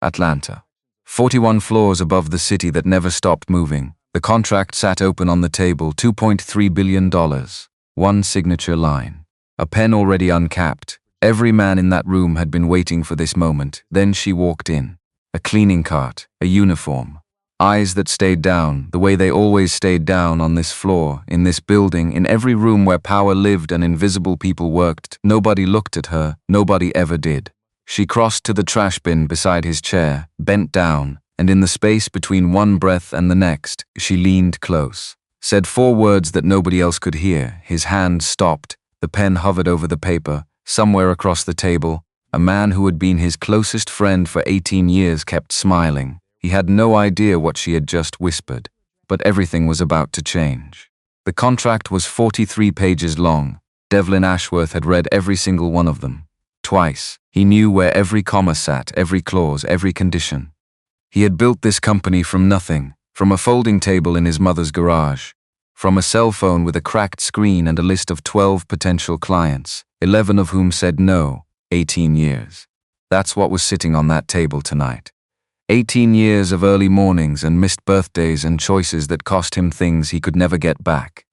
Atlanta. 41 floors above the city that never stopped moving. The contract sat open on the table, $2.3 billion. One signature line. A pen already uncapped. Every man in that room had been waiting for this moment. Then she walked in. A cleaning cart, a uniform. Eyes that stayed down, the way they always stayed down on this floor, in this building, in every room where power lived and invisible people worked. Nobody looked at her, nobody ever did. She crossed to the trash bin beside his chair, bent down, and in the space between one breath and the next, she leaned close. Said 4 words that nobody else could hear. His hand stopped, the pen hovered over the paper. Somewhere across the table, a man who had been his closest friend for 18 years kept smiling. He had no idea what she had just whispered, but everything was about to change. The contract was 43 pages long. Devlin Ashworth had read every single one of them. Twice. He knew where every comma sat, every clause, every condition. He had built this company from nothing, from a folding table in his mother's garage, from a cell phone with a cracked screen and a list of 12 potential clients, 11 of whom said no, 18 years. That's what was sitting on that table tonight. 18 years of early mornings and missed birthdays and choices that cost him things he could never get back.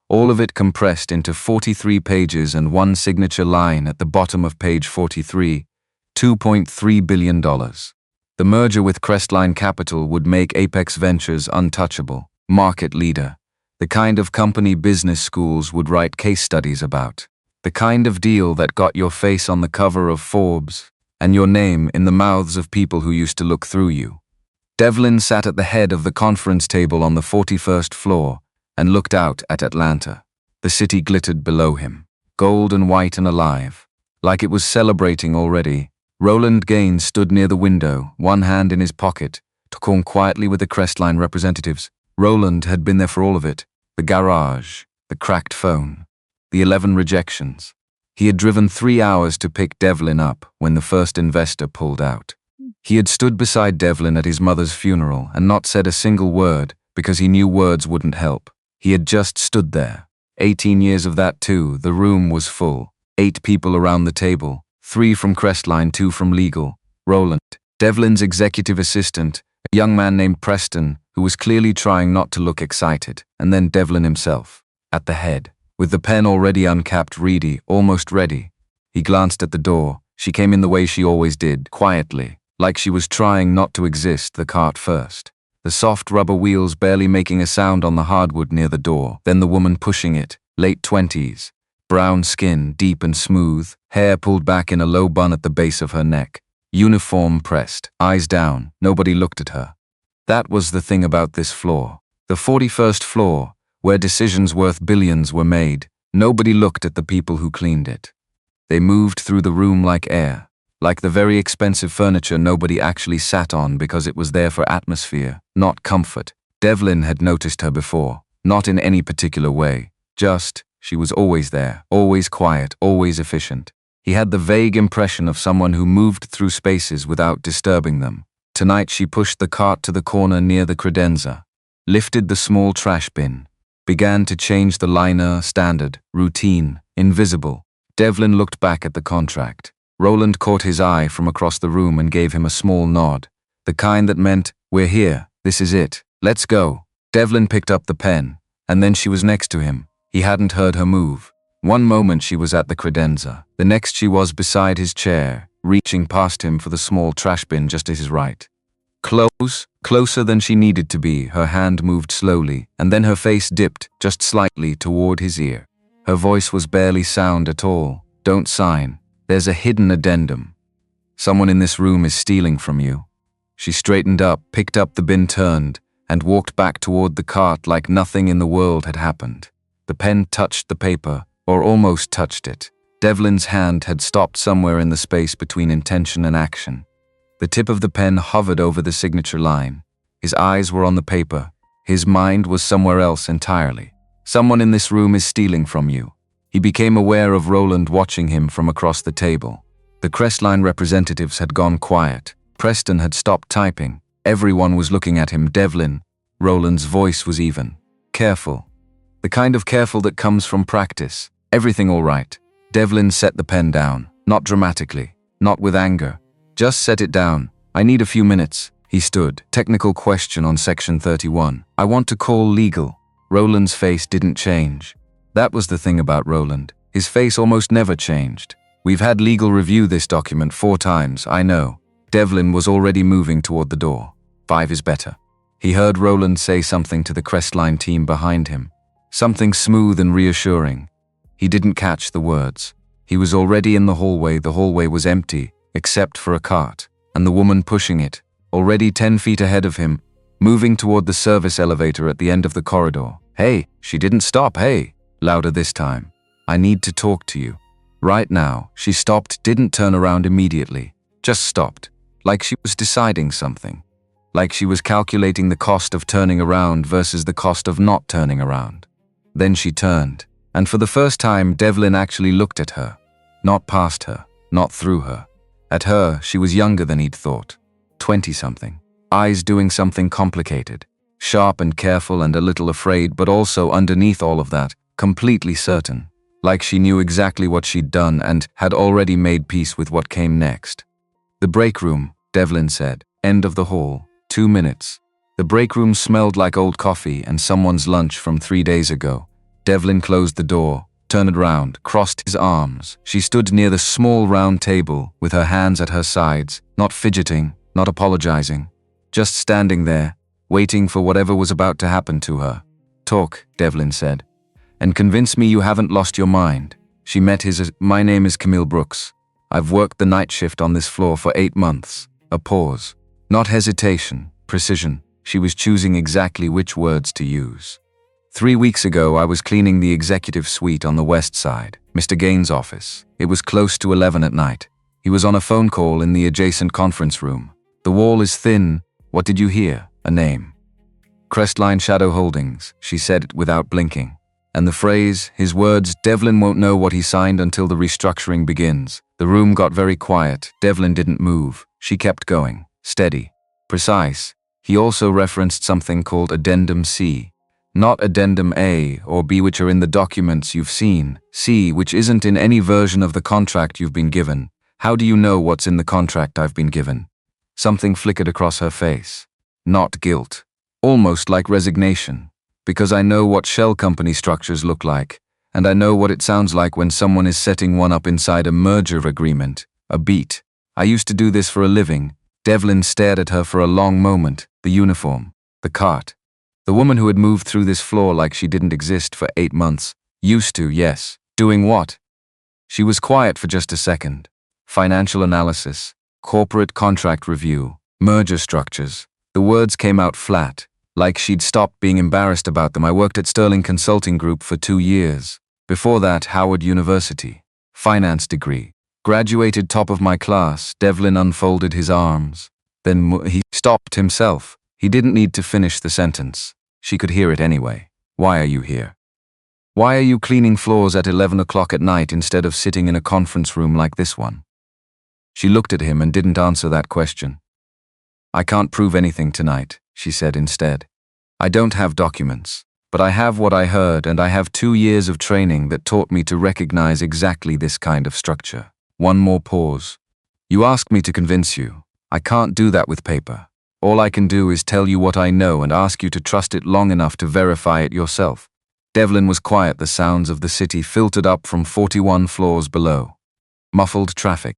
All of it compressed into 43 pages and one signature line at the bottom of page 43, $2.3 billion. The merger with Crestline Capital would make Apex Ventures untouchable, market leader, the kind of company business schools would write case studies about, the kind of deal that got your face on the cover of Forbes and your name in the mouths of people who used to look through you. Devlin sat at the head of the conference table on the 41st floor and looked out at Atlanta. The city glittered below him, gold and white and alive, like it was celebrating already. Roland Gaines stood near the window, one hand in his pocket, talking quietly with the Crestline representatives. Roland had been there for all of it. The garage, the cracked phone, the 11 rejections. He had driven 3 hours to pick Devlin up when the first investor pulled out. He had stood beside Devlin at his mother's funeral and not said a single word because he knew words wouldn't help. He had just stood there. 18 years of that too. The room was full. 8 people around the table, 3 from Crestline, 2 from legal. Roland, Devlin's executive assistant, a young man named Preston, who was clearly trying not to look excited, and then Devlin himself, at the head, with the pen already uncapped, almost ready. He glanced at the door. She came in the way she always did, quietly, like she was trying not to exist, the cart first. The soft rubber wheels barely making a sound on the hardwood near the door, then the woman pushing it, late 20s. Brown skin, deep and smooth, hair pulled back in a low bun at the base of her neck. Uniform pressed, eyes down, nobody looked at her. That was the thing about this floor. The 41st floor, where decisions worth billions were made, nobody looked at the people who cleaned it. They moved through the room like air, like the very expensive furniture nobody actually sat on because it was there for atmosphere, not comfort. Devlin had noticed her before, not in any particular way, just, she was always there, always quiet, always efficient. He had the vague impression of someone who moved through spaces without disturbing them. Tonight she pushed the cart to the corner near the credenza, lifted the small trash bin, began to change the liner, standard, routine, invisible. Devlin looked back at the contract. Roland caught his eye from across the room and gave him a small nod, the kind that meant, "We're here, this is it, let's go." Devlin picked up the pen, and then she was next to him. He hadn't heard her move. One moment she was at the credenza, the next she was beside his chair, reaching past him for the small trash bin just at his right. Close, closer than she needed to be, her hand moved slowly, and then her face dipped, just slightly, toward his ear. Her voice was barely sound at all. "Don't sign. There's a hidden addendum. Someone in this room is stealing from you." She straightened up, picked up the bin, turned, and walked back toward the cart like nothing in the world had happened. The pen touched the paper, or almost touched it. Devlin's hand had stopped somewhere in the space between intention and action. The tip of the pen hovered over the signature line. His eyes were on the paper. His mind was somewhere else entirely. "Someone in this room is stealing from you." He became aware of Roland watching him from across the table. The Crestline representatives had gone quiet. Preston had stopped typing. Everyone was looking at him. Devlin. Roland's voice was even. "Careful." The kind of careful that comes from practice. "Everything all right?" Devlin set the pen down, not dramatically, not with anger. Just set it down. I need a few minutes. He stood. Technical question on Section 31. I want to call legal. Roland's face didn't change. That was the thing about Roland. His face almost never changed. We've had legal review this document 4 times, I know. Devlin was already moving toward the door. 5 is better. He heard Roland say something to the Crestline team behind him. Something smooth and reassuring. He didn't catch the words. He was already in the hallway. The hallway was empty, except for a cart, and the woman pushing it, already 10 feet ahead of him, moving toward the service elevator at the end of the corridor. Hey, she didn't stop, hey, louder this time. I need to talk to you. Right now. She stopped, didn't turn around immediately, just stopped, like she was deciding something, like she was calculating the cost of turning around versus the cost of not turning around. Then she turned, and for the first time Devlin actually looked at her. Not past her, not through her. At her, she was younger than he'd thought. 20-something. Eyes doing something complicated. Sharp and careful and a little afraid, but also underneath all of that, completely certain. Like she knew exactly what she'd done and had already made peace with what came next. The break room, Devlin said. End of the hall. 2 minutes. The break room smelled like old coffee and someone's lunch from 3 days ago. Devlin closed the door, turned around, crossed his arms. She stood near the small round table with her hands at her sides, not fidgeting, not apologizing, just standing there, waiting for whatever was about to happen to her. Talk, Devlin said, and convince me you haven't lost your mind. She met his. My name is Camille Brooks. I've worked the night shift on this floor for 8 months. A pause. Not hesitation, precision. She was choosing exactly which words to use. 3 weeks ago, I was cleaning the executive suite on the west side, Mr. Gaines' office. It was close to 11 at night. He was on a phone call in the adjacent conference room. The wall is thin. What did you hear? A name. Crestline Shadow Holdings, she said it without blinking. And the phrase, his words, Devlin won't know what he signed until the restructuring begins. The room got very quiet. Devlin didn't move. She kept going. Steady. Precise. He also referenced something called Addendum C. Not Addendum A or B, which are in the documents you've seen. C, which isn't in any version of the contract you've been given. How do you know what's in the contract I've been given? Something flickered across her face. Not guilt. Almost like resignation. Because I know what shell company structures look like, and I know what it sounds like when someone is setting one up inside a merger agreement, a beat. I used to do this for a living. Devlin stared at her for a long moment. The uniform. The cart. The woman who had moved through this floor like she didn't exist for 8 months. Used to, yes. Doing what? She was quiet for just a second. Financial analysis. Corporate contract review. Merger structures. The words came out flat, like she'd stopped being embarrassed about them. I worked at Sterling Consulting Group for 2 years. Before that, Howard University. Finance degree. Graduated top of my class. Devlin unfolded his arms. Then he stopped himself. He didn't need to finish the sentence. She could hear it anyway. Why are you here? Why are you cleaning floors at 11 o'clock at night instead of sitting in a conference room like this one? She looked at him and didn't answer that question. I can't prove anything tonight, she said instead. I don't have documents, but I have what I heard, and I have 2 years of training that taught me to recognize exactly this kind of structure. One more pause. You asked me to convince you. I can't do that with paper. All I can do is tell you what I know and ask you to trust it long enough to verify it yourself. Devlin was quiet. The sounds of the city filtered up from 41 floors below. Muffled traffic.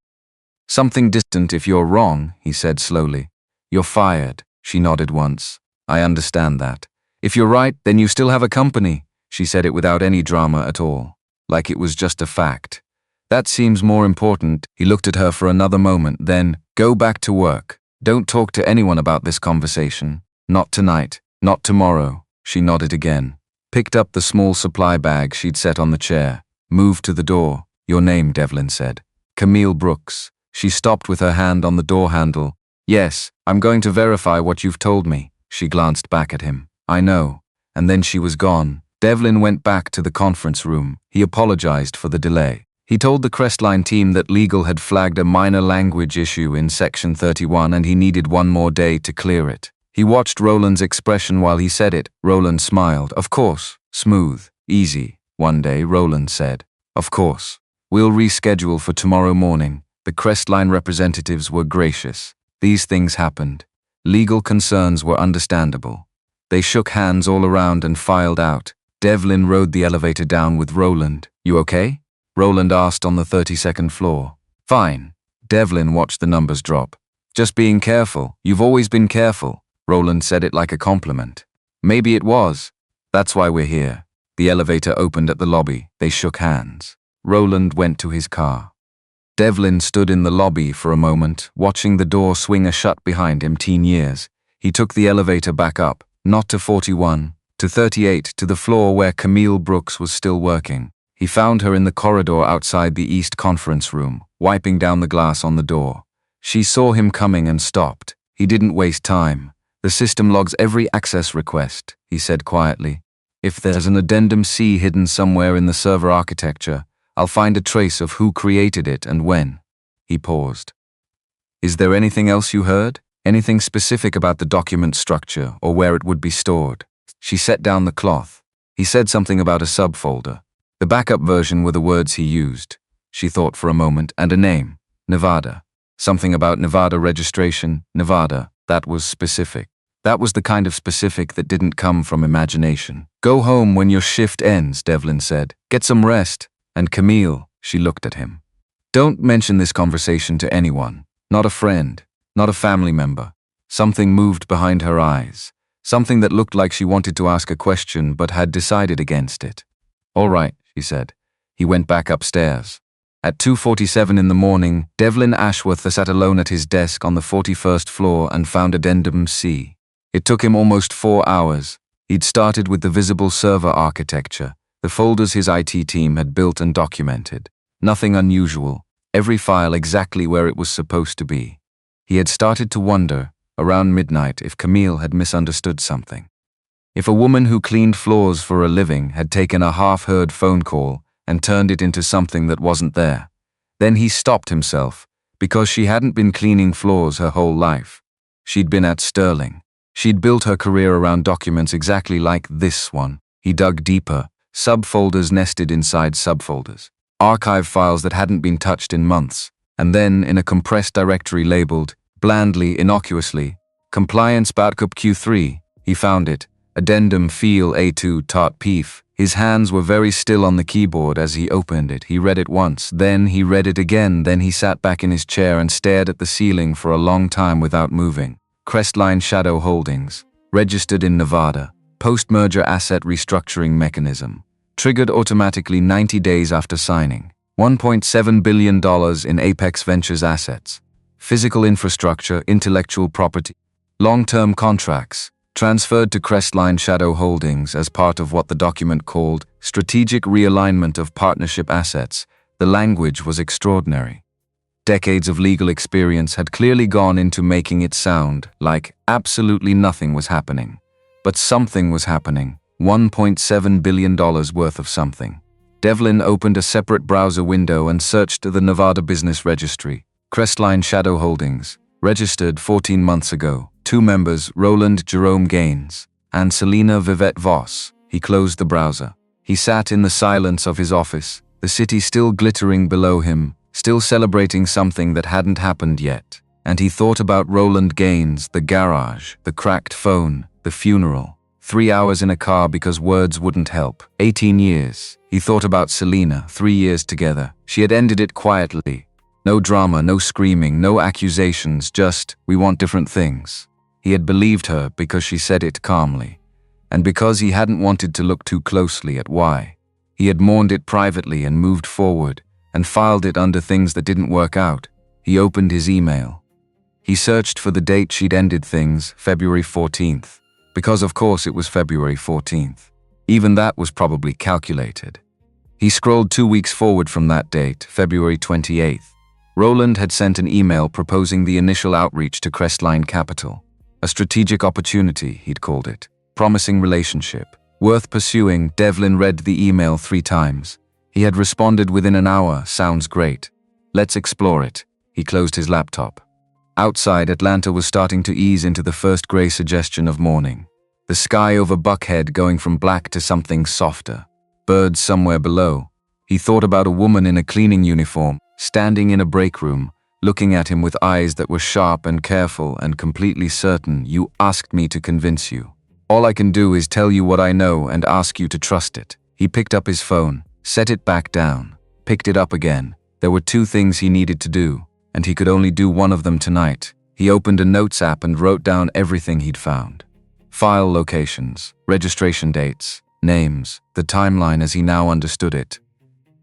Something distant. If you're wrong, he said slowly. You're fired. She nodded once. I understand that. If you're right, then you still have a company. She said it without any drama at all, like it was just a fact. That seems more important. He looked at her for another moment, then, go back to work. Don't talk to anyone about this conversation. Not tonight. Not tomorrow. She nodded again. Picked up the small supply bag she'd set on the chair. Moved to the door. Your name, Devlin said. Camille Brooks. She stopped with her hand on the door handle. Yes, I'm going to verify what you've told me. She glanced back at him. I know. And then she was gone. Devlin went back to the conference room. He apologized for the delay. He told the Crestline team that legal had flagged a minor language issue in Section 31 and he needed 1 more day to clear it. He watched Roland's expression while he said it. Roland smiled. Of course. Smooth. Easy. One day, Roland said. Of course. We'll reschedule for tomorrow morning. The Crestline representatives were gracious. These things happened. Legal concerns were understandable. They shook hands all around and filed out. Devlin rode the elevator down with Roland. "You okay?" Roland asked on the 32nd floor. "Fine." Devlin watched the numbers drop. "Just being careful. You've always been careful." Roland said it like a compliment. "Maybe it was. That's why we're here." The elevator opened at the lobby. They shook hands. Roland went to his car. Devlin stood in the lobby for a moment, watching the door swing shut behind him. Teen years. He took the elevator back up, not to 41, to 38, to the floor where Camille Brooks was still working. He found her in the corridor outside the East Conference Room, wiping down the glass on the door. She saw him coming and stopped. He didn't waste time. "The system logs every access request," he said quietly. "If there's an addendum C hidden somewhere in the server architecture, I'll find a trace of who created it and when." He paused. "Is there anything else you heard? Anything specific about the document structure or where it would be stored?" She set down the cloth. He said something about a subfolder. The backup version were the words he used. She thought for a moment, and a name, Nevada. Something about Nevada registration, Nevada. That was specific. That was the kind of specific that didn't come from imagination. "Go home when your shift ends," Devlin said. "Get some rest. And Camille," she looked at him. "Don't mention this conversation to anyone. Not a friend. Not a family member." Something moved behind her eyes. Something that looked like she wanted to ask a question but had decided against it. "All right," she said. He went back upstairs. At 2:47 in the morning, Devlin Ashworth sat alone at his desk on the 41st floor and found addendum C. It took him almost 4 hours. He'd started with the visible server architecture, the folders his IT team had built and documented. Nothing unusual, every file exactly where it was supposed to be. He had started to wonder, around midnight, if Camille had misunderstood something. If a woman who cleaned floors for a living had taken a half-heard phone call and turned it into something that wasn't there. Then he stopped himself, because she hadn't been cleaning floors her whole life. She'd been at Sterling. She'd built her career around documents exactly like this one. He dug deeper, subfolders nested inside subfolders, archive files that hadn't been touched in months, and then in a compressed directory labeled, blandly, innocuously, Compliance Backup Q3, he found it, Addendum Feel A2 Tot Peef. His hands were very still on the keyboard as he opened it. He read it once, then he read it again, then he sat back in his chair and stared at the ceiling for a long time without moving. Crestline Shadow Holdings, registered in Nevada, post-merger asset restructuring mechanism, triggered automatically 90 days after signing. $1.7 billion in Apex Ventures assets, physical infrastructure, intellectual property, long-term contracts, transferred to Crestline Shadow Holdings as part of what the document called strategic realignment of partnership assets. The language was extraordinary. Decades of legal experience had clearly gone into making it sound like absolutely nothing was happening. But something was happening. $1.7 billion worth of something. Devlin opened a separate browser window and searched the Nevada Business Registry. Crestline Shadow Holdings, registered 14 months ago. 2 members, Roland Jerome Gaines and Selena Vivette Voss. He closed the browser. He sat in the silence of his office, the city still glittering below him, still celebrating something that hadn't happened yet. And he thought about Roland Gaines, the garage, the cracked phone, the funeral. 3 hours in a car because words wouldn't help. 18 years. He thought about Selena, 3 years together. She had ended it quietly. No drama, no screaming, no accusations, just, we want different things. He had believed her because she said it calmly, and because he hadn't wanted to look too closely at why. He had mourned it privately and moved forward, and filed it under things that didn't work out. He opened his email. He searched for the date she'd ended things, February 14th, because of course it was February 14th. Even that was probably calculated. He scrolled 2 weeks forward from that date, February 28th. Roland had sent an email proposing the initial outreach to Crestline Capital. A strategic opportunity, he'd called it. Promising relationship. Worth pursuing. Devlin read the email 3 times. He had responded within an hour. Sounds great. Let's explore it. He closed his laptop. Outside, Atlanta was starting to ease into the first gray suggestion of morning. The sky over Buckhead going from black to something softer. Birds somewhere below. He thought about a woman in a cleaning uniform, standing in a break room, looking at him with eyes that were sharp and careful and completely certain. "You asked me to convince you. All I can do is tell you what I know and ask you to trust it." He picked up his phone, set it back down, picked it up again. There were two things he needed to do, and he could only do one of them tonight. He opened a notes app and wrote down everything he'd found. File locations, registration dates, names, the timeline as he now understood it.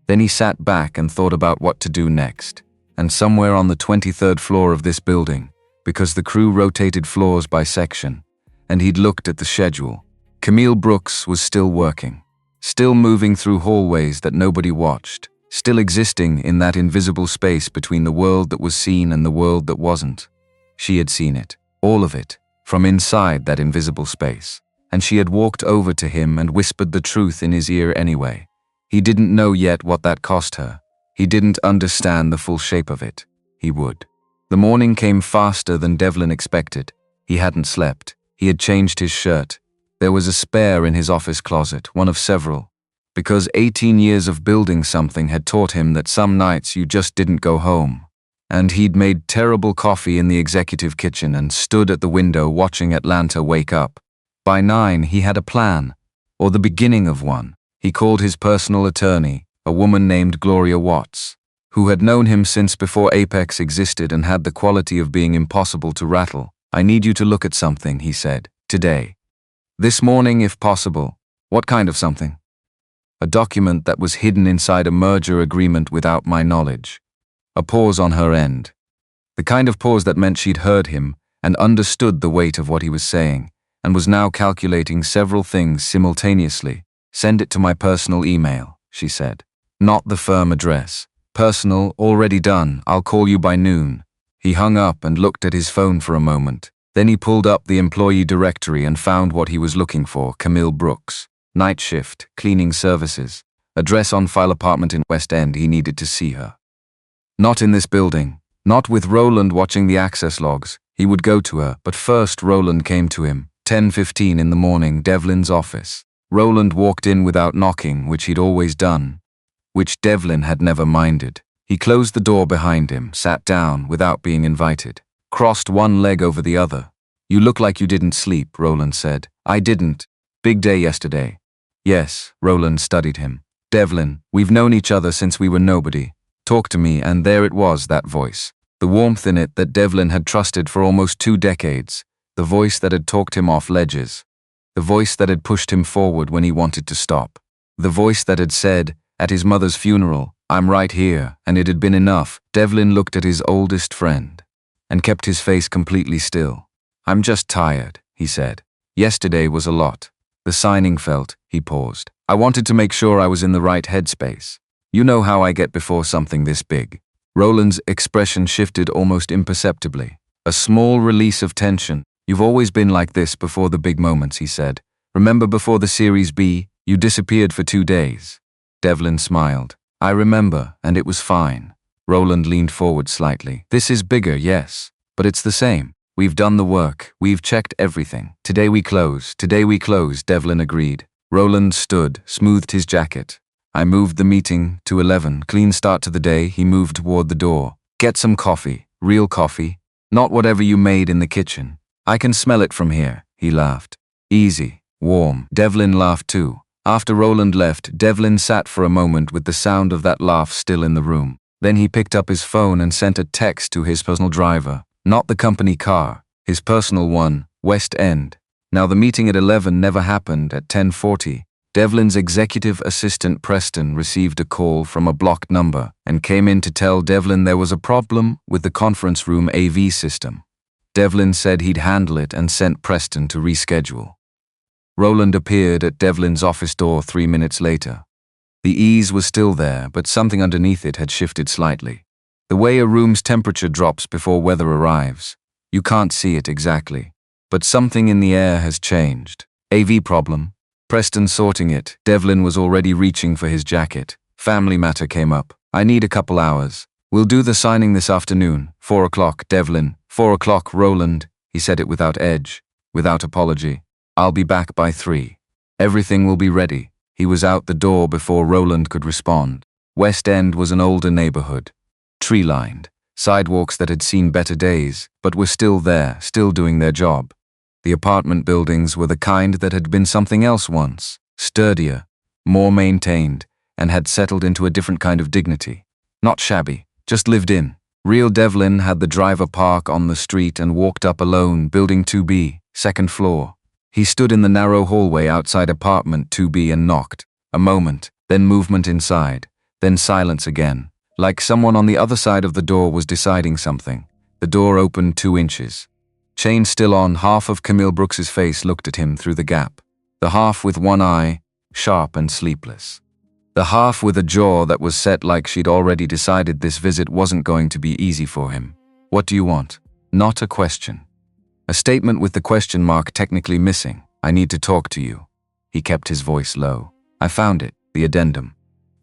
Then he sat back and thought about what to do next. And somewhere on the 23rd floor of this building, because the crew rotated floors by section, and he'd looked at the schedule, Camille Brooks was still working, still moving through hallways that nobody watched, still existing in that invisible space between the world that was seen and the world that wasn't. She had seen it, all of it, from inside that invisible space, and she had walked over to him and whispered the truth in his ear anyway. He didn't know yet what that cost her. He didn't understand the full shape of it. He would. The morning came faster than Devlin expected. He hadn't slept. He had changed his shirt. There was a spare in his office closet, one of several, because 18 years of building something had taught him that some nights you just didn't go home. And he'd made terrible coffee in the executive kitchen and stood at the window watching Atlanta wake up. By 9, he had a plan, or the beginning of one. He called his personal attorney, a woman named Gloria Watts, who had known him since before Apex existed and had the quality of being impossible to rattle. "I need you to look at something," he said, "today. This morning, if possible." "What kind of something?" "A document that was hidden inside a merger agreement without my knowledge." A pause on her end. The kind of pause that meant she'd heard him and understood the weight of what he was saying, and was now calculating several things simultaneously. "Send it to my personal email," she said. "Not the firm address. Personal, already done. I'll call you by noon." He hung up and looked at his phone for a moment. Then he pulled up the employee directory and found what he was looking for: Camille Brooks. Night shift, cleaning services. Address on file, apartment in West End. He needed to see her. Not in this building. Not with Roland watching the access logs. He would go to her, but first Roland came to him. 10:15 in the morning, Devlin's office. Roland walked in without knocking, which he'd always done, which Devlin had never minded. He closed the door behind him, sat down without being invited, crossed one leg over the other. "You look like you didn't sleep," Roland said. "I didn't. Big day yesterday." "Yes," Roland studied him. "Devlin, we've known each other since we were nobody. Talk to me," and there it was, that voice. The warmth in it that Devlin had trusted for almost 2 decades. The voice that had talked him off ledges. The voice that had pushed him forward when he wanted to stop. The voice that had said, at his mother's funeral, "I'm right here," and it had been enough. Devlin looked at his oldest friend and kept his face completely still. "I'm just tired," he said. "Yesterday was a lot. The signing felt," he paused. "I wanted to make sure I was in the right headspace. You know how I get before something this big." Roland's expression shifted almost imperceptibly. A small release of tension. "You've always been like this before the big moments," he said. "Remember before the Series B, you disappeared for 2 days. Devlin smiled. "I remember, and it was fine." Roland leaned forward slightly. "This is bigger, yes, but it's the same. We've done the work. We've checked everything. Today we close, Devlin agreed. Roland stood, smoothed his jacket. "I moved the meeting to 11. Clean start to the day." He moved toward the door. "Get some coffee. Real coffee. Not whatever you made in the kitchen. I can smell it from here." He laughed. "Easy. Warm." Devlin laughed too. After Roland left, Devlin sat for a moment with the sound of that laugh still in the room. Then he picked up his phone and sent a text to his personal driver. Not the company car. His personal one, West End. Now the meeting at 11 never happened. At 10:40. Devlin's executive assistant Preston received a call from a blocked number and came in to tell Devlin there was a problem with the conference room AV system. Devlin said he'd handle it and sent Preston to reschedule. Roland appeared at Devlin's office door 3 minutes later. The ease was still there, but something underneath it had shifted slightly. The way a room's temperature drops before weather arrives. You can't see it exactly, but something in the air has changed. AV problem. Preston sorting it. Devlin was already reaching for his jacket. Family matter came up. "I need a couple hours. We'll do the signing this afternoon. 4 o'clock, Devlin." 4 o'clock, Roland. He said it without edge, without apology. "I'll be back by 3. Everything will be ready." He was out the door before Roland could respond. West End was an older neighborhood. Tree-lined. Sidewalks that had seen better days, but were still there, still doing their job. The apartment buildings were the kind that had been something else once, sturdier, more maintained, and had settled into a different kind of dignity. Not shabby, just lived in. Real Devlin had the driver park on the street and walked up alone, building 2B, second floor. He stood in the narrow hallway outside apartment 2B and knocked. A moment, then movement inside, then silence again. Like someone on the other side of the door was deciding something. The door opened 2 inches. Chain still on, half of Camille Brooks's face looked at him through the gap. The half with one eye, sharp and sleepless. The half with a jaw that was set like she'd already decided this visit wasn't going to be easy for him. What do you want? Not a question. A statement with the question mark technically missing. I need to talk to you. He kept his voice low. I found it, the addendum.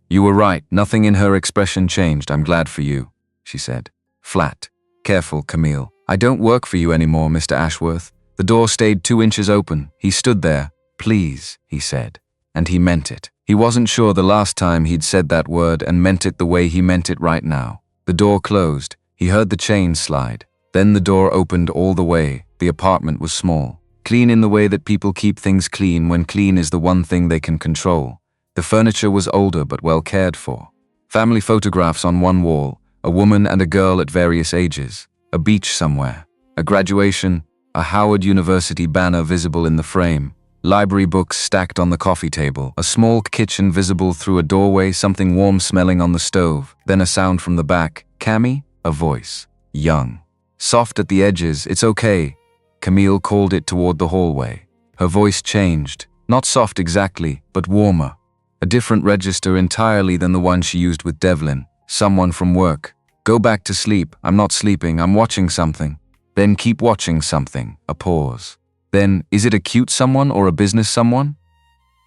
You were right, nothing in her expression changed. I'm glad for you, she said. Flat. Careful, Camille. I don't work for you anymore, Mr. Ashworth. The door stayed 2 inches open. He stood there. Please, he said. And he meant it. He wasn't sure the last time he'd said that word and meant it the way he meant it right now. The door closed. He heard the chain slide. Then the door opened all the way. The apartment was small. Clean in the way that people keep things clean when clean is the one thing they can control. The furniture was older but well cared for. Family photographs on one wall, a woman and a girl at various ages, a beach somewhere, a graduation, a Howard University banner visible in the frame, library books stacked on the coffee table, a small kitchen visible through a doorway, something warm smelling on the stove, then a sound from the back. Cammy? A voice. Young. Soft at the edges. It's okay. Camille called it toward the hallway. Her voice changed. Not soft exactly, but warmer. A different register entirely than the one she used with Devlin. Someone from work. Go back to sleep. I'm not sleeping. I'm watching something. Then keep watching something. A pause. Then, is it a cute someone or a business someone?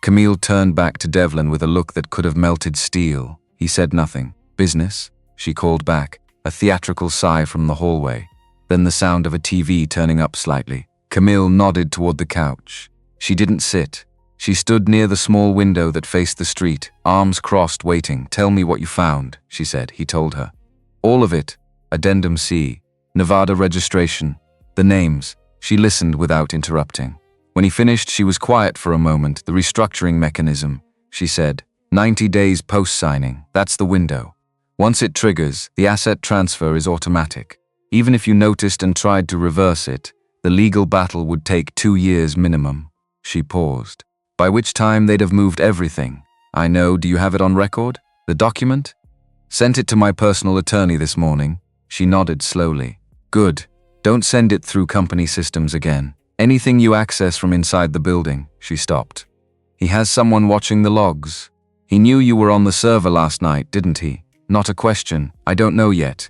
Camille turned back to Devlin with a look that could have melted steel. He said nothing. Business? She called back. A theatrical sigh from the hallway. Then the sound of a TV turning up slightly. Camille nodded toward the couch. She didn't sit. She stood near the small window that faced the street, arms crossed, waiting. Tell me what you found, she said. He told her. All of it. Addendum C. Nevada registration. The names. She listened without interrupting. When he finished, she was quiet for a moment. The restructuring mechanism, she said. 90 days post-signing. That's the window. Once it triggers, the asset transfer is automatic. Even if you noticed and tried to reverse it, the legal battle would take 2 years minimum. She paused. By which time they'd have moved everything. I know, do you have it on record? The document? Sent it to my personal attorney this morning. She nodded slowly. Good. Don't send it through company systems again. Anything you access from inside the building. She stopped. He has someone watching the logs. He knew you were on the server last night, didn't he? Not a question. I don't know yet.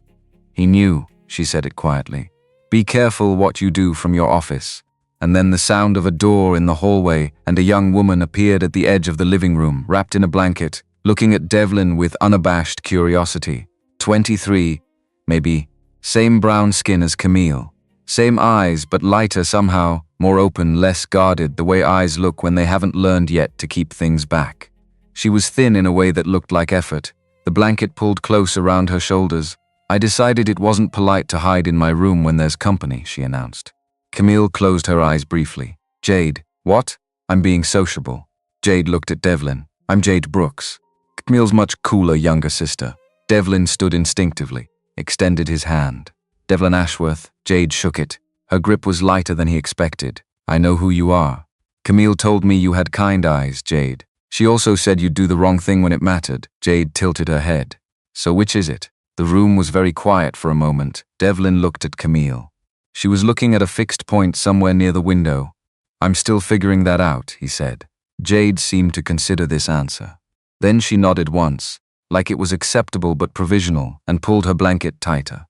He knew, she said it quietly. Be careful what you do from your office. And then the sound of a door in the hallway, and a young woman appeared at the edge of the living room, wrapped in a blanket, looking at Devlin with unabashed curiosity. 23, maybe. Same brown skin as Camille. Same eyes, but lighter somehow, more open, less guarded, the way eyes look when they haven't learned yet to keep things back. She was thin in a way that looked like effort. The blanket pulled close around her shoulders. I decided it wasn't polite to hide in my room when there's company, she announced. Camille closed her eyes briefly. Jade. What? I'm being sociable. Jade looked at Devlin. I'm Jade Brooks. Camille's much cooler younger sister. Devlin stood instinctively, extended his hand. Devlin Ashworth. Jade shook it. Her grip was lighter than he expected. I know who you are. Camille told me you had kind eyes, Jade. She also said you'd do the wrong thing when it mattered. Jade tilted her head. So which is it? The room was very quiet for a moment. Devlin looked at Camille. She was looking at a fixed point somewhere near the window. I'm still figuring that out, he said. Jade seemed to consider this answer. Then she nodded once, like it was acceptable but provisional, and pulled her blanket tighter.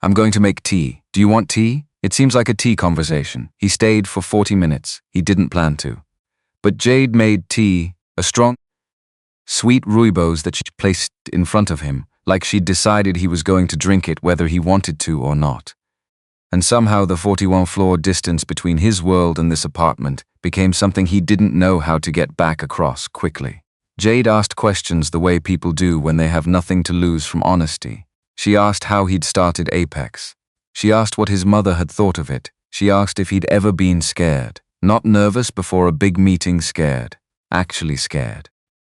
I'm going to make tea. Do you want tea? It seems like a tea conversation. He stayed for 40 minutes. He didn't plan to. But Jade made tea, a strong, sweet rooibos that she placed in front of him, like she'd decided he was going to drink it whether he wanted to or not. And somehow the 41-floor distance between his world and this apartment became something he didn't know how to get back across quickly. Jade asked questions the way people do when they have nothing to lose from honesty. She asked how he'd started Apex. She asked what his mother had thought of it. She asked if he'd ever been scared. Not nervous before a big meeting, scared. Actually scared.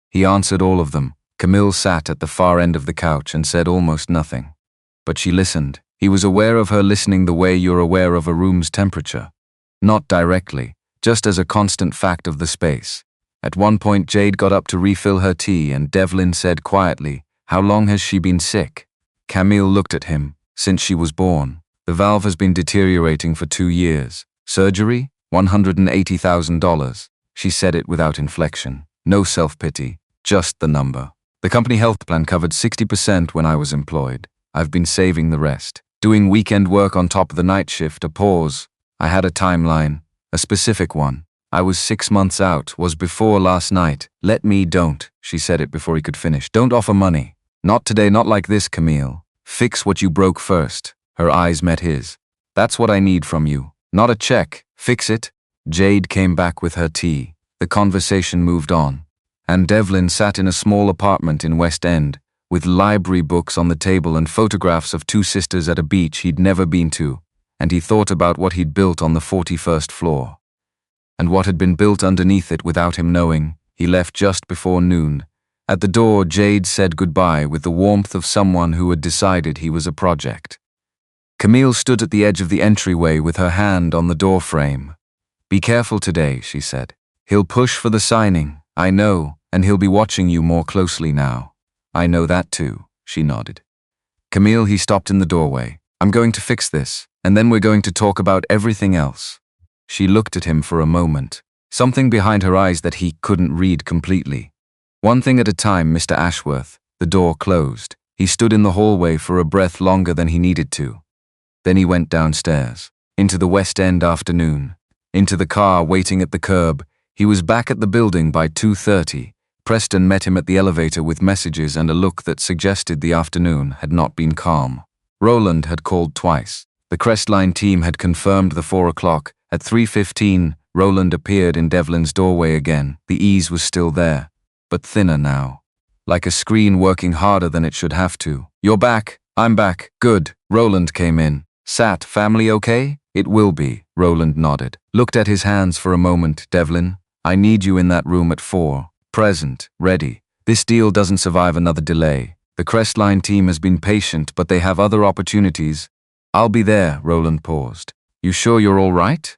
He answered all of them. Camille sat at the far end of the couch and said almost nothing. But she listened. He was aware of her listening the way you're aware of a room's temperature. Not directly, just as a constant fact of the space. At one point Jade got up to refill her tea and Devlin said quietly, "How long has she been sick?" Camille looked at him. "Since she was born. The valve has been deteriorating for 2 years. Surgery? $180,000. She said it without inflection. No self-pity, just the number. The company health plan covered 60% when I was employed. I've been saving the rest. Doing weekend work on top of the night shift, a pause. I had a timeline, a specific one. I was 6 months out, was before last night. Don't, she said it before he could finish. Don't offer money. Not today, not like this, Camille. Fix what you broke first. Her eyes met his. That's what I need from you. Not a check. Fix it. Jade came back with her tea. The conversation moved on. And Devlin sat in a small apartment in West End, with library books on the table and photographs of 2 sisters at a beach he'd never been to, and he thought about what he'd built on the 41st floor. And what had been built underneath it without him knowing. He left just before noon. At the door, Jade said goodbye with the warmth of someone who had decided he was a project. Camille stood at the edge of the entryway with her hand on the door frame. "Be careful today," she said. "He'll push for the signing, I know, and he'll be watching you more closely now." "I know that too," she nodded. "Camille," he stopped in the doorway. "I'm going to fix this, and then we're going to talk about everything else." She looked at him for a moment, something behind her eyes that he couldn't read completely. "One thing at a time, Mr. Ashworth." The door closed. He stood in the hallway for a breath longer than he needed to. Then he went downstairs, into the West End afternoon, into the car waiting at the curb. He was back at the building by 2:30. Preston met him at the elevator with messages and a look that suggested the afternoon had not been calm. Roland had called twice. The Crestline team had confirmed the 4 o'clock. At 3:15, Roland appeared in Devlin's doorway again. The ease was still there, but thinner now. Like a screen working harder than it should have to. "You're back. I'm back. Good." Roland came in. "Sat, family okay?" "It will be," Roland nodded. Looked at his hands for a moment. "Devlin, I need you in that room at 4. Present, ready. This deal doesn't survive another delay. The Crestline team has been patient, but they have other opportunities." "I'll be there," Roland paused. "You sure you're all right?"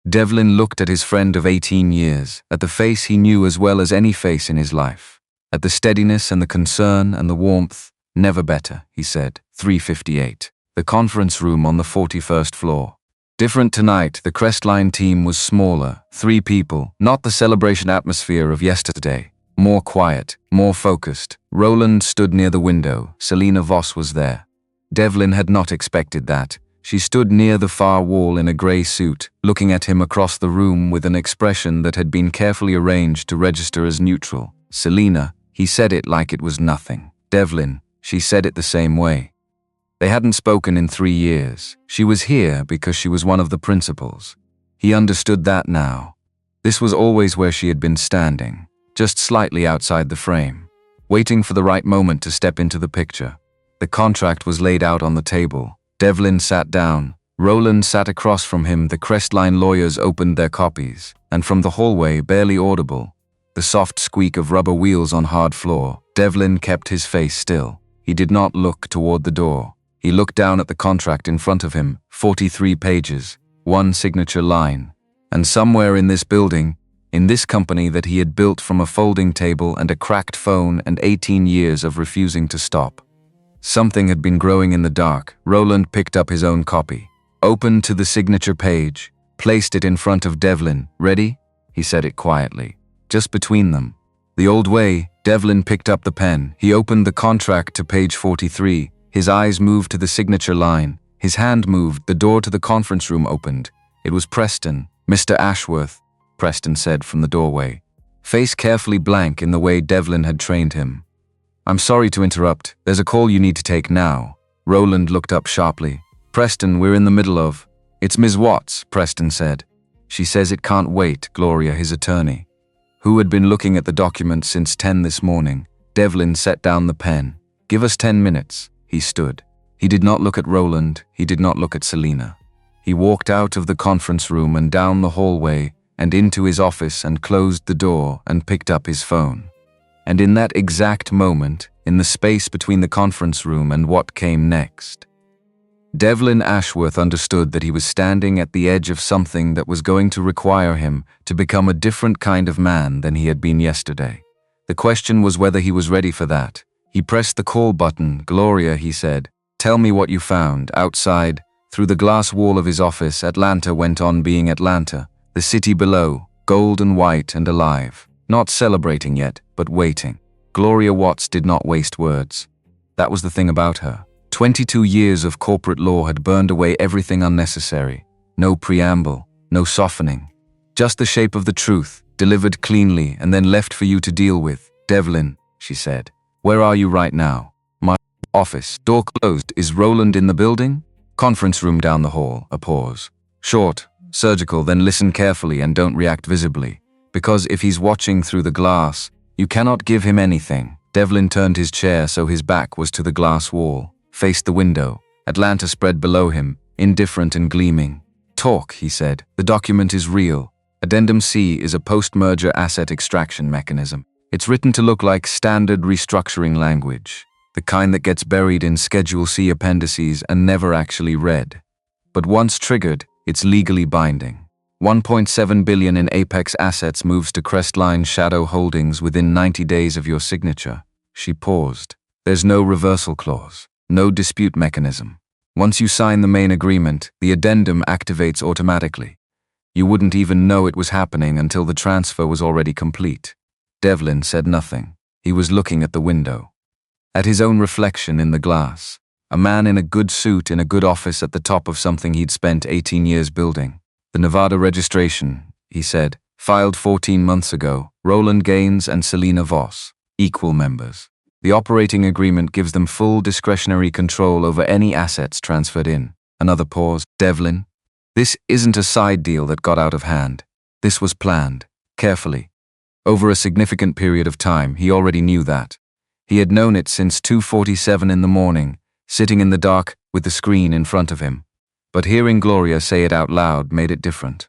Devlin looked at his friend of 18 years, at the face he knew as well as any face in his life. At the steadiness and the concern and the warmth. "Never better," he said. 3:58. The conference room on the 41st floor. Different tonight, the Crestline team was smaller, 3 people, not the celebration atmosphere of yesterday. More quiet, more focused. Roland stood near the window. Selena Voss was there. Devlin had not expected that. She stood near the far wall in a grey suit, looking at him across the room with an expression that had been carefully arranged to register as neutral. "Selena," he said it like it was nothing. "Devlin," she said it the same way. They hadn't spoken in 3 years. She was here because she was one of the principals. He understood that now. This was always where she had been standing, just slightly outside the frame, waiting for the right moment to step into the picture. The contract was laid out on the table. Devlin sat down. Roland sat across from him. The Crestline lawyers opened their copies, and from the hallway, barely audible, the soft squeak of rubber wheels on hard floor. Devlin kept his face still. He did not look toward the door. He looked down at the contract in front of him, 43 pages, 1 signature line. And somewhere in this building, in this company that he had built from a folding table and a cracked phone and 18 years of refusing to stop, something had been growing in the dark. Roland picked up his own copy, opened to the signature page, placed it in front of Devlin. "Ready?" He said it quietly, just between them. The old way. Devlin picked up the pen. He opened the contract to page 43. His eyes moved to the signature line. His hand moved. The door to the conference room opened. It was Preston. "Mr. Ashworth," Preston said from the doorway, face carefully blank in the way Devlin had trained him. "I'm sorry to interrupt. There's a call you need to take now." Roland looked up sharply. "Preston, we're in the middle of..." "It's Ms. Watts," Preston said. "She says it can't wait." Gloria, his attorney, who had been looking at the document since 10 this morning. Devlin set down the pen. "Give us 10 minutes. He stood. He did not look at Roland, he did not look at Selena. He walked out of the conference room and down the hallway and into his office and closed the door and picked up his phone. And in that exact moment, in the space between the conference room and what came next, Devlin Ashworth understood that he was standing at the edge of something that was going to require him to become a different kind of man than he had been yesterday. The question was whether he was ready for that. He pressed the call button. "Gloria," he said, "tell me what you found." Outside, through the glass wall of his office, Atlanta went on being Atlanta. The city below, gold and white and alive. Not celebrating yet, but waiting. Gloria Watts did not waste words. That was the thing about her. 22 years of corporate law had burned away everything unnecessary. No preamble, no softening. Just the shape of the truth, delivered cleanly and then left for you to deal with. "Devlin," she said, "where are you right now?" "My office." Door closed. "Is Roland in the building?" "Conference room down the hall." A pause. Short, surgical, then listen carefully and don't react visibly. Because if he's watching through the glass, you cannot give him anything. Devlin turned his chair so his back was to the glass wall, faced the window. Atlanta spread below him, indifferent and gleaming. "Talk," he said. "The document is real. Addendum C is a post-merger asset extraction mechanism. It's written to look like standard restructuring language, the kind that gets buried in Schedule C appendices and never actually read. But once triggered, it's legally binding. 1.7 billion in Apex assets moves to Crestline Shadow Holdings within 90 days of your signature." She paused. "There's no reversal clause. No dispute mechanism. Once you sign the main agreement, the addendum activates automatically. You wouldn't even know it was happening until the transfer was already complete." Devlin said nothing. He was looking at the window. At his own reflection in the glass. A man in a good suit in a good office at the top of something he'd spent 18 years building. "The Nevada registration," he said, "filed 14 months ago. Roland Gaines and Selena Voss, equal members. The operating agreement gives them full discretionary control over any assets transferred in." Another pause. "Devlin, this isn't a side deal that got out of hand. This was planned, carefully. Over a significant period of time. He already knew that. He had known it since 2:47 in the morning, sitting in the dark with the screen in front of him. But hearing Gloria say it out loud made it different.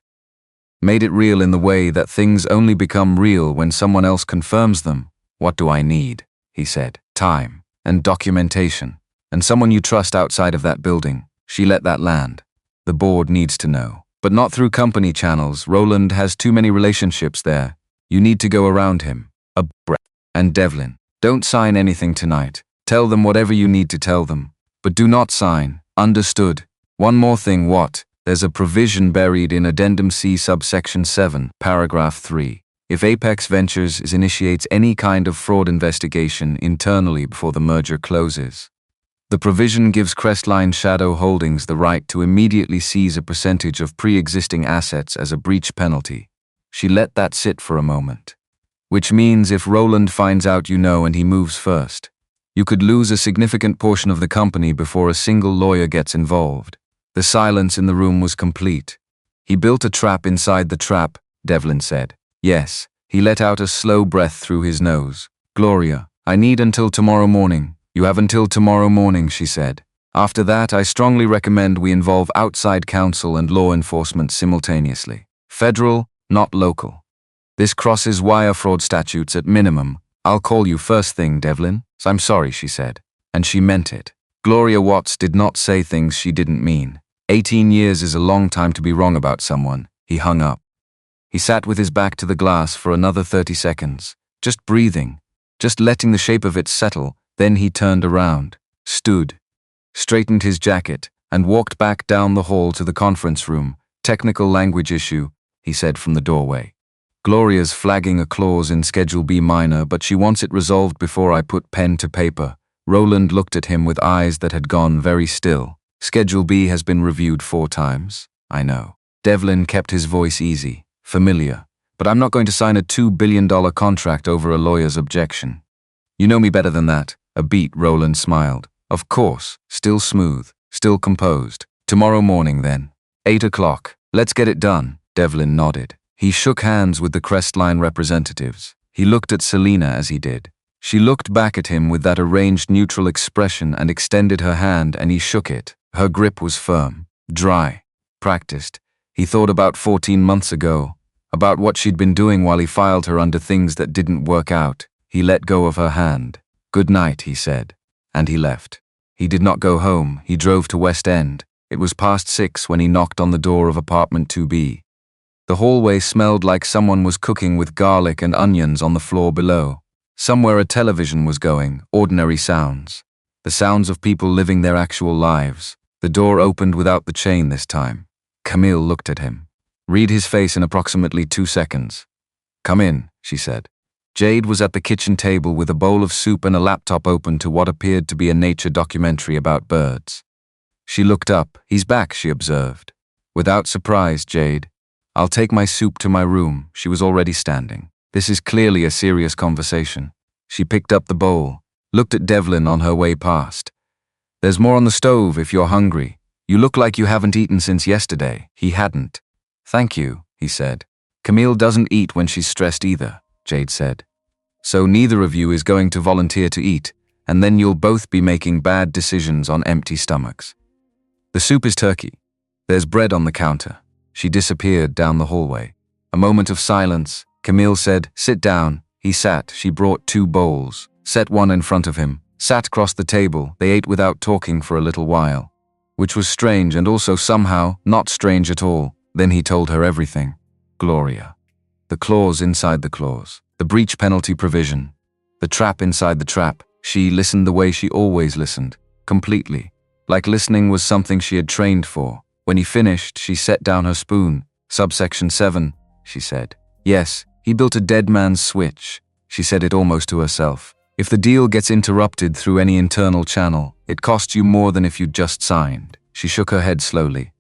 Made it real in the way that things only become real when someone else confirms them. "What do I need?" he said. "Time, and documentation, and someone you trust outside of that building." She let that land. "The board needs to know. But not through company channels. Roland has too many relationships there. You need to go around him." A breath. "And Devlin, don't sign anything tonight. Tell them whatever you need to tell them. But do not sign. Understood? One more thing." "What?" "There's a provision buried in Addendum C subsection 7, paragraph 3. If Apex Ventures initiates any kind of fraud investigation internally before the merger closes, the provision gives Crestline Shadow Holdings the right to immediately seize a percentage of pre-existing assets as a breach penalty." She let that sit for a moment. "Which means if Roland finds out you know and he moves first, you could lose a significant portion of the company before a single lawyer gets involved." The silence in the room was complete. "He built a trap inside the trap," Devlin said. "Yes." He let out a slow breath through his nose. "Gloria, I need until tomorrow morning." "You have until tomorrow morning," she said. "After that, I strongly recommend we involve outside counsel and law enforcement simultaneously. Federal, not local. This crosses wire fraud statutes at minimum. I'll call you first thing, Devlin." "I'm sorry," she said. And she meant it. Gloria Watts did not say things she didn't mean. 18 years is a long time to be wrong about someone. He hung up. He sat with his back to the glass for another 30 seconds, just breathing, just letting the shape of it settle. Then he turned around, stood, straightened his jacket, and walked back down the hall to the conference room. "Technical language issue," he said from the doorway. "Gloria's flagging a clause in Schedule B minor, but she wants it resolved before I put pen to paper." Roland looked at him with eyes that had gone very still. "Schedule B has been reviewed 4 times. I know." Devlin kept his voice easy. "Familiar, but I'm not going to sign a $2 billion contract over a lawyer's objection. You know me better than that." A beat. Roland smiled. "Of course, still smooth, still composed. Tomorrow morning then. 8 o'clock. Let's get it done." Devlin nodded. He shook hands with the Crestline representatives. He looked at Selena as he did. She looked back at him with that arranged neutral expression and extended her hand, and he shook it. Her grip was firm, dry, practiced. He thought about 14 months ago, about what she'd been doing while he filed her under things that didn't work out. He let go of her hand. "Good night," he said, and he left. He did not go home. He drove to West End. It was past 6 when he knocked on the door of apartment 2B. The hallway smelled like someone was cooking with garlic and onions on the floor below. Somewhere a television was going, ordinary sounds. The sounds of people living their actual lives. The door opened without the chain this time. Camille looked at him. Read his face in approximately 2 seconds. "Come in," she said. Jade was at the kitchen table with a bowl of soup and a laptop open to what appeared to be a nature documentary about birds. She looked up. "He's back," she observed. "Without surprise, Jade. I'll take my soup to my room." She was already standing. "This is clearly a serious conversation." She picked up the bowl, looked at Devlin on her way past. "There's more on the stove if you're hungry. You look like you haven't eaten since yesterday." He hadn't. "Thank you," he said. "Camille doesn't eat when she's stressed either," Jade said. "So neither of you is going to volunteer to eat, and then you'll both be making bad decisions on empty stomachs. The soup is turkey. There's bread on the counter." She disappeared down the hallway. A moment of silence. Camille said, "Sit down." He sat. She brought 2 bowls, set one in front of him, sat across the table. They ate without talking for a little while, which was strange and also somehow not strange at all. Then he told her everything. Gloria. The clause inside the clause. The breach penalty provision. The trap inside the trap. She listened the way she always listened. Completely. Like listening was something she had trained for. When he finished, she set down her spoon. "Subsection 7, she said. "Yes, he built a dead man's switch." She said it almost to herself. "If the deal gets interrupted through any internal channel, it costs you more than if you'd just signed." She shook her head slowly.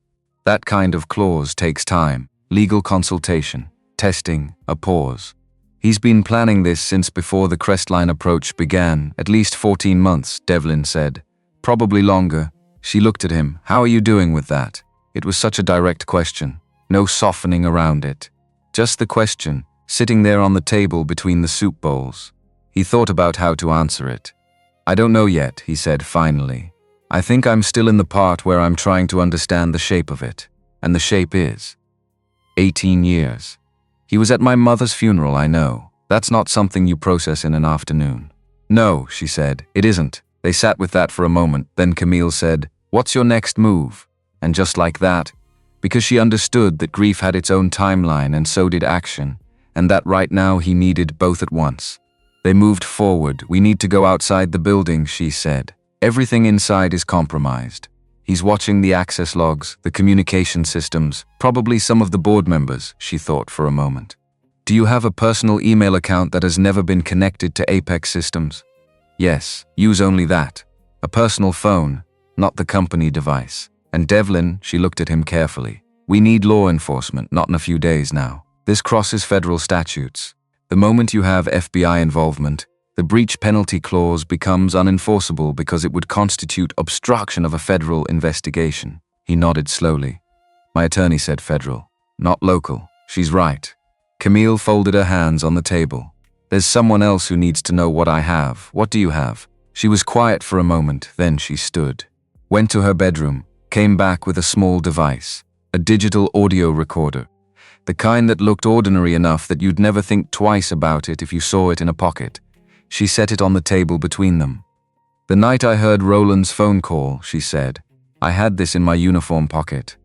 "That kind of clause takes time. Legal consultation. Testing. A pause. He's been planning this since before the Crestline approach began. At least 14 months, Devlin said. Probably longer." She looked at him. "How are you doing with that?" It was such a direct question. No softening around it. Just the question, sitting there on the table between the soup bowls. He thought about how to answer it. "I don't know yet," he said finally. "I think I'm still in the part where I'm trying to understand the shape of it. And the shape is 18 years. He was at my mother's funeral, I know. That's not something you process in an afternoon." "No," she said, "it isn't." They sat with that for a moment. Then Camille said, "What's your next move?" And just like that, because she understood that grief had its own timeline and so did action, and that right now he needed both at once. They moved forward. "We need to go outside the building," she said. "Everything inside is compromised." He's watching the access logs, the communication systems, probably some of the board members, she thought for a moment. "Do you have a personal email account that has never been connected to Apex systems?" "Yes, use only that. A personal phone, not the company device." And Devlin, she looked at him carefully. "We need law enforcement, not in a few days now. This crosses federal statutes. The moment you have FBI involvement, the breach penalty clause becomes unenforceable because it would constitute obstruction of a federal investigation." He nodded slowly. "My attorney said federal, not local. She's right." Camille folded her hands on the table. "There's someone else who needs to know what I have. What do you have?" She was quiet for a moment, then she stood. Went to her bedroom. Came back with a small device, a digital audio recorder, the kind that looked ordinary enough that you'd never think twice about it if you saw it in a pocket. She set it on the table between them. "The night I heard Roland's phone call," she said, "I had this in my uniform pocket.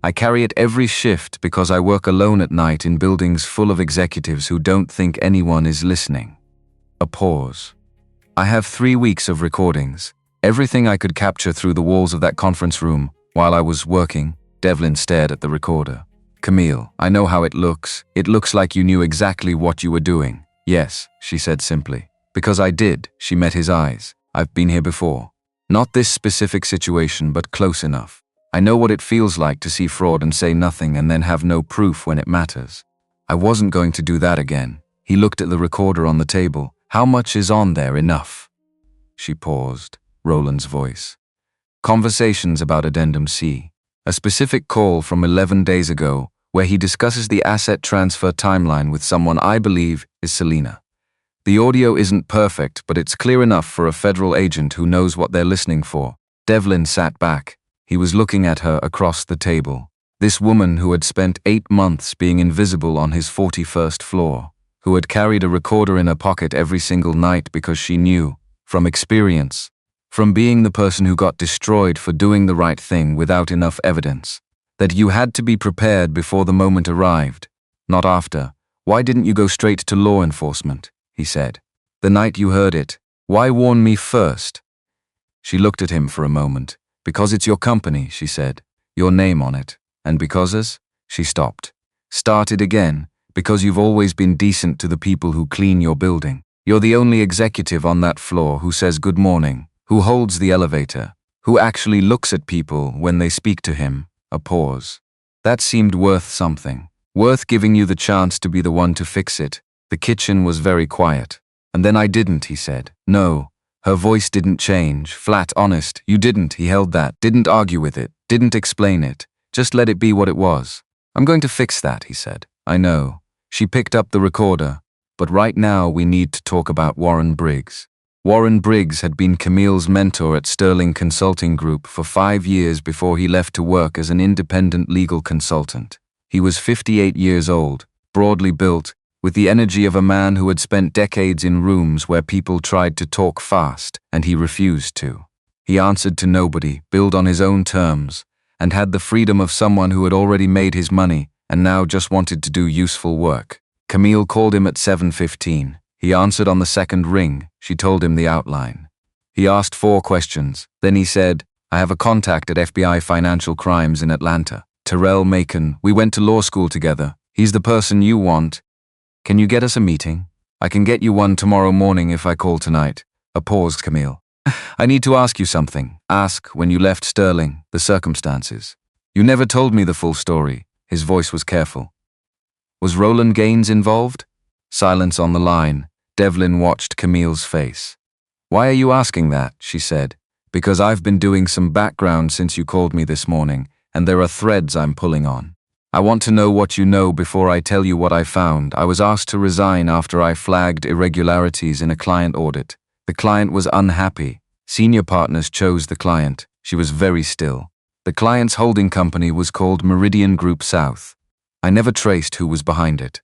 I carry it every shift because I work alone at night in buildings full of executives who don't think anyone is listening." A pause. "I have 3 weeks of recordings. Everything I could capture through the walls of that conference room while I was working." Devlin stared at the recorder. "Camille, I know how it looks. It looks like you knew exactly what you were doing." "Yes," she said simply. "Because I did." She met his eyes. "I've been here before. Not this specific situation, but close enough. I know what it feels like to see fraud and say nothing and then have no proof when it matters. I wasn't going to do that again." He looked at the recorder on the table. "How much is on there enough?" She paused. Roland's voice. "Conversations about Addendum C. A specific call from 11 days ago where he discusses the asset transfer timeline with someone I believe is Selena. The audio isn't perfect, but it's clear enough for a federal agent who knows what they're listening for. Devlin sat back. He was looking at her across the table. This woman who had spent 8 months being invisible on his 41st floor, who had carried a recorder in her pocket every single night because she knew, from experience, from being the person who got destroyed for doing the right thing without enough evidence, that you had to be prepared before the moment arrived, not after. Why didn't you go straight to law enforcement? He said. The night you heard it. Why warn me first? She looked at him for a moment. Because it's your company, she said. Your name on it. And because she stopped. Started again. Because you've always been decent to the people who clean your building. You're the only executive on that floor who says good morning, who holds the elevator, who actually looks at people when they speak to him. A pause. That seemed worth something. Worth giving you the chance to be the one to fix it. The kitchen was very quiet. And then I didn't, he said. No. Her voice didn't change. Flat, honest. You didn't, he held that. Didn't argue with it. Didn't explain it. Just let it be what it was. I'm going to fix that, he said. I know. She picked up the recorder. But right now we need to talk about Warren Briggs. Warren Briggs had been Camille's mentor at Sterling Consulting Group for 5 years before he left to work as an independent legal consultant. He was 58 years old, broadly built, with the energy of a man who had spent decades in rooms where people tried to talk fast, and he refused to. He answered to nobody, billed on his own terms, and had the freedom of someone who had already made his money and now just wanted to do useful work. Camille called him at 7:15. He answered on the second ring. She told him the outline. He asked 4 questions. Then he said, I have a contact at FBI Financial Crimes in Atlanta. Terrell Macon. We went to law school together. He's the person you want. Can you get us a meeting? I can get you one tomorrow morning if I call tonight. A pause, Camille. I need to ask you something. Ask, when you left Sterling, the circumstances. You never told me the full story. His voice was careful. Was Roland Gaines involved? Silence on the line. Devlin watched Camille's face. Why are you asking that? She said. Because I've been doing some background since you called me this morning, and there are threads I'm pulling on. I want to know what you know before I tell you what I found. I was asked to resign after I flagged irregularities in a client audit. The client was unhappy. Senior partners chose the client. She was very still. The client's holding company was called Meridian Group South. I never traced who was behind it.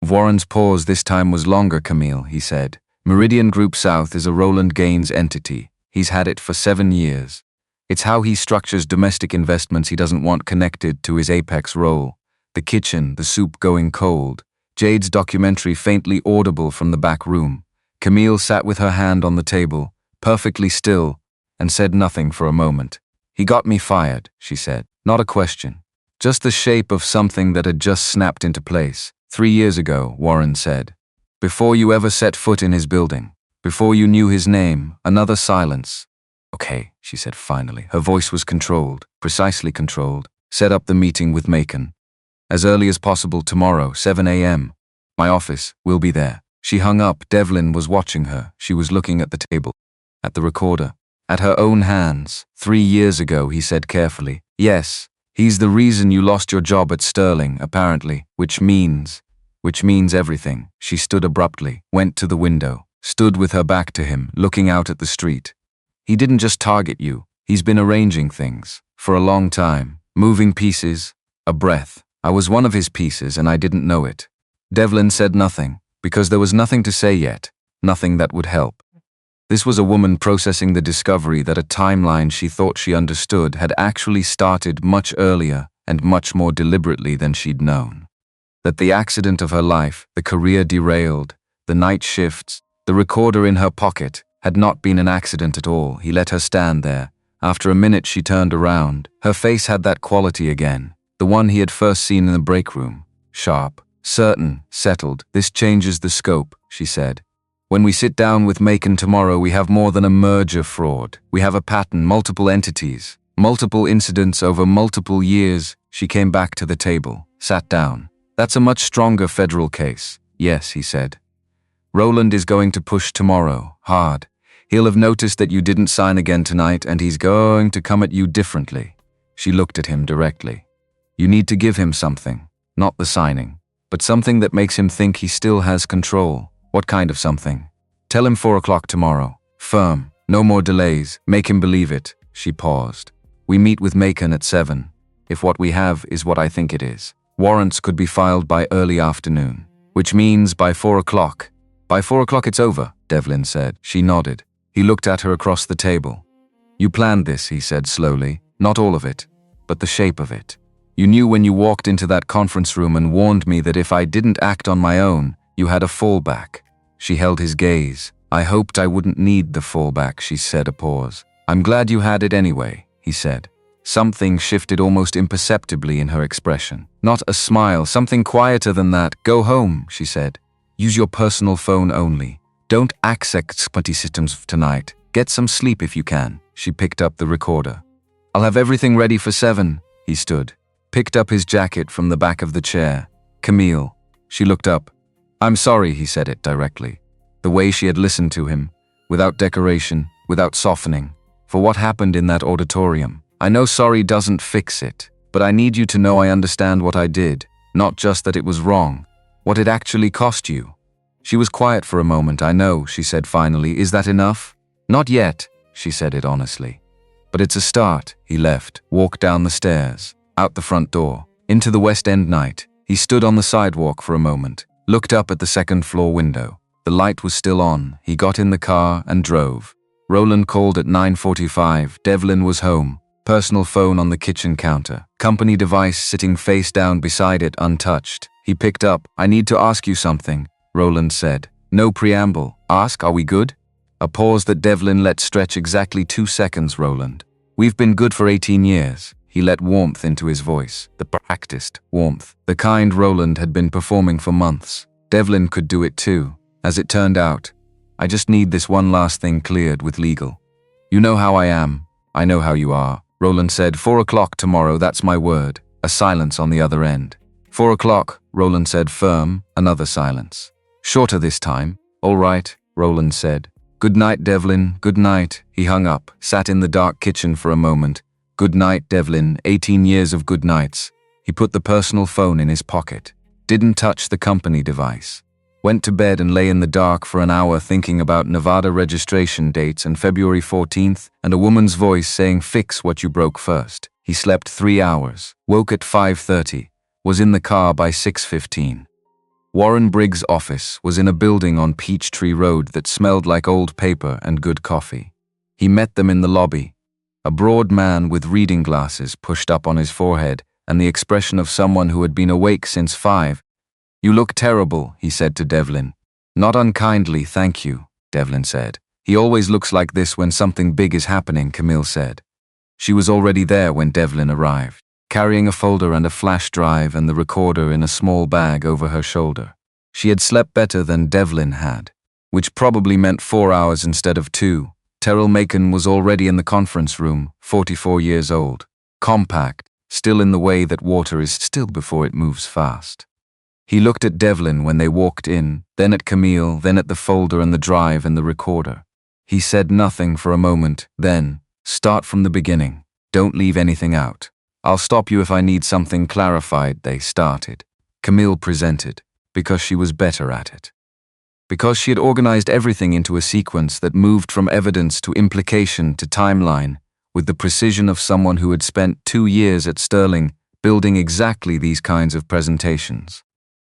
Warren's pause this time was longer, Camille, he said. Meridian Group South is a Roland Gaines entity. He's had it for 7 years. It's how he structures domestic investments he doesn't want connected to his apex role. The kitchen, the soup going cold. Jade's documentary faintly audible from the back room. Camille sat with her hand on the table, perfectly still, and said nothing for a moment. He got me fired, she said. Not a question. Just the shape of something that had just snapped into place. 3 years ago, Warren said. Before you ever set foot in his building. Before you knew his name. Another silence. Okay, she said finally. Her voice was controlled, precisely controlled. Set up the meeting with Macon. As early as possible tomorrow, 7 a.m. My office, we'll be there. She hung up. Devlin was watching her. She was looking at the table, at the recorder, at her own hands. 3 years ago, he said carefully. Yes, he's the reason you lost your job at Sterling, apparently, which means everything. She stood abruptly, went to the window, stood with her back to him, looking out at the street. He didn't just target you. He's been arranging things. For a long time. Moving pieces. A breath. I was one of his pieces and I didn't know it. Devlin said nothing, because there was nothing to say yet. Nothing that would help. This was a woman processing the discovery that a timeline she thought she understood had actually started much earlier and much more deliberately than she'd known. That the accident of her life, the career derailed, the night shifts, the recorder in her pocket, had not been an accident at all. He let her stand there. After a minute she turned around. Her face had that quality again, the one he had first seen in the break room. Sharp, certain, settled. This changes the scope, she said. When we sit down with Macon tomorrow, we have more than a merger fraud. We have a pattern, multiple entities, multiple incidents over multiple years. She came back to the table, sat down. That's a much stronger federal case. Yes, he said. Roland is going to push tomorrow, hard. He'll have noticed that you didn't sign again tonight and he's going to come at you differently. She looked at him directly. You need to give him something, not the signing, but something that makes him think he still has control. What kind of something? Tell him 4 o'clock tomorrow. Firm. No more delays. Make him believe it. She paused. We meet with Macon at 7. If what we have is what I think it is. Warrants could be filed by early afternoon. Which means by 4 o'clock. By 4 o'clock it's over, Devlin said. She nodded. He looked at her across the table. You planned this, he said slowly. Not all of it, but the shape of it. You knew when you walked into that conference room and warned me that if I didn't act on my own, you had a fallback. She held his gaze. I hoped I wouldn't need the fallback, she said, a pause. I'm glad you had it anyway, he said. Something shifted almost imperceptibly in her expression. Not a smile, something quieter than that. Go home, she said. Use your personal phone only. Don't access party systems tonight. Get some sleep if you can. She picked up the recorder. I'll have everything ready for 7, he stood. Picked up his jacket from the back of the chair. Camille. She looked up. I'm sorry, he said it directly. The way she had listened to him, without decoration, without softening, for what happened in that auditorium. I know sorry doesn't fix it, but I need you to know I understand what I did, not just that it was wrong, what it actually cost you. She was quiet for a moment. I know, she said finally. Is that enough? Not yet, she said it honestly. But it's a start. He left, walked down the stairs, out the front door, into the West End night. He stood on the sidewalk for a moment, looked up at the second-floor window. The light was still on. He got in the car and drove. Roland called at 9:45. Devlin was home. Personal phone on the kitchen counter. Company device sitting face down beside it, untouched. He picked up. I need to ask you something, Roland said. No preamble. Ask, are we good? A pause that Devlin let stretch exactly 2 seconds, Roland. We've been good for 18 years. He let warmth into his voice. The practiced warmth. The kind Roland had been performing for months. Devlin could do it too. As it turned out, I just need this one last thing cleared with legal. You know how I am. I know how you are. Roland said, 4 o'clock tomorrow, that's my word. A silence on the other end. 4 o'clock, Roland said, firm. Another silence. Shorter this time. All right, Roland said. Good night, Devlin. Good night. He hung up, sat in the dark kitchen for a moment. Good night, Devlin. 18 years of good nights. He put the personal phone in his pocket. Didn't touch the company device. Went to bed and lay in the dark for an hour thinking about Nevada registration dates and February 14th and a woman's voice saying fix what you broke first. He slept 3 hours, woke at 5:30, was in the car by 6:15. Warren Briggs' office was in a building on Peachtree Road that smelled like old paper and good coffee. He met them in the lobby. A broad man with reading glasses pushed up on his forehead and the expression of someone who had been awake since 5. You look terrible, he said to Devlin. Not unkindly, thank you, Devlin said. He always looks like this when something big is happening, Camille said. She was already there when Devlin arrived, carrying a folder and a flash drive and the recorder in a small bag over her shoulder. She had slept better than Devlin had, which probably meant 4 hours instead of 2. Terrell Macon was already in the conference room, 44 years old, compact, still in the way that water is still before it moves fast. He looked at Devlin when they walked in, then at Camille, then at the folder and the drive and the recorder. He said nothing for a moment, then, start from the beginning. Don't leave anything out. I'll stop you if I need something clarified. They started. Camille presented, because she was better at it. Because she had organized everything into a sequence that moved from evidence to implication to timeline, with the precision of someone who had spent 2 years at Sterling building exactly these kinds of presentations.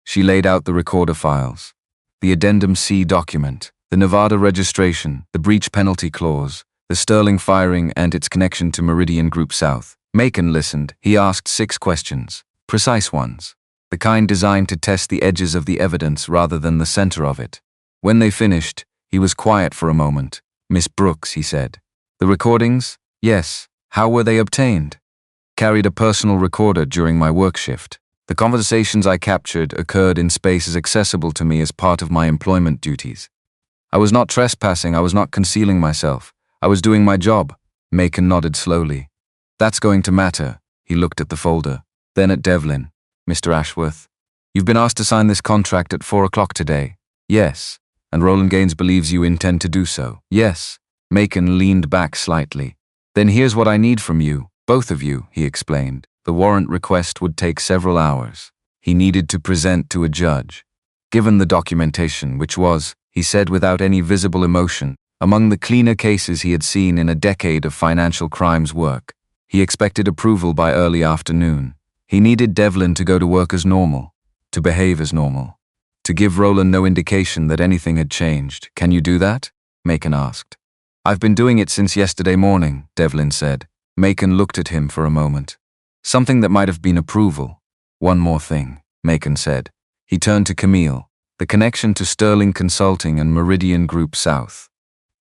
She laid out the recorder files, the Addendum C document, the Nevada registration, the breach penalty clause, the Sterling firing and its connection to Meridian Group South. Macon listened. He asked 6 questions, precise ones, the kind designed to test the edges of the evidence rather than the center of it. When they finished, he was quiet for a moment. Miss Brooks, he said. The recordings? Yes. How were they obtained? Carried a personal recorder during my work shift. The conversations I captured occurred in spaces accessible to me as part of my employment duties. I was not trespassing, I was not concealing myself. I was doing my job. Macon nodded slowly. That's going to matter. He looked at the folder, then at Devlin. Mr. Ashworth, you've been asked to sign this contract at 4 o'clock today. Yes. And Roland Gaines believes you intend to do so. Yes. Macon leaned back slightly. Then here's what I need from you, both of you, he explained. The warrant request would take several hours. He needed to present to a judge. given the documentation, which was, he said without any visible emotion, among the cleaner cases he had seen in a decade of financial crimes work. He expected approval by early afternoon. He needed Devlin to go to work as normal, to behave as normal, to give Roland no indication that anything had changed. Can you do that? Macon asked. I've been doing it since yesterday morning, Devlin said. Macon looked at him for a moment. Something that might have been approval. One more thing, Macon said. He turned to Camille, the connection to Sterling Consulting and Meridian Group South.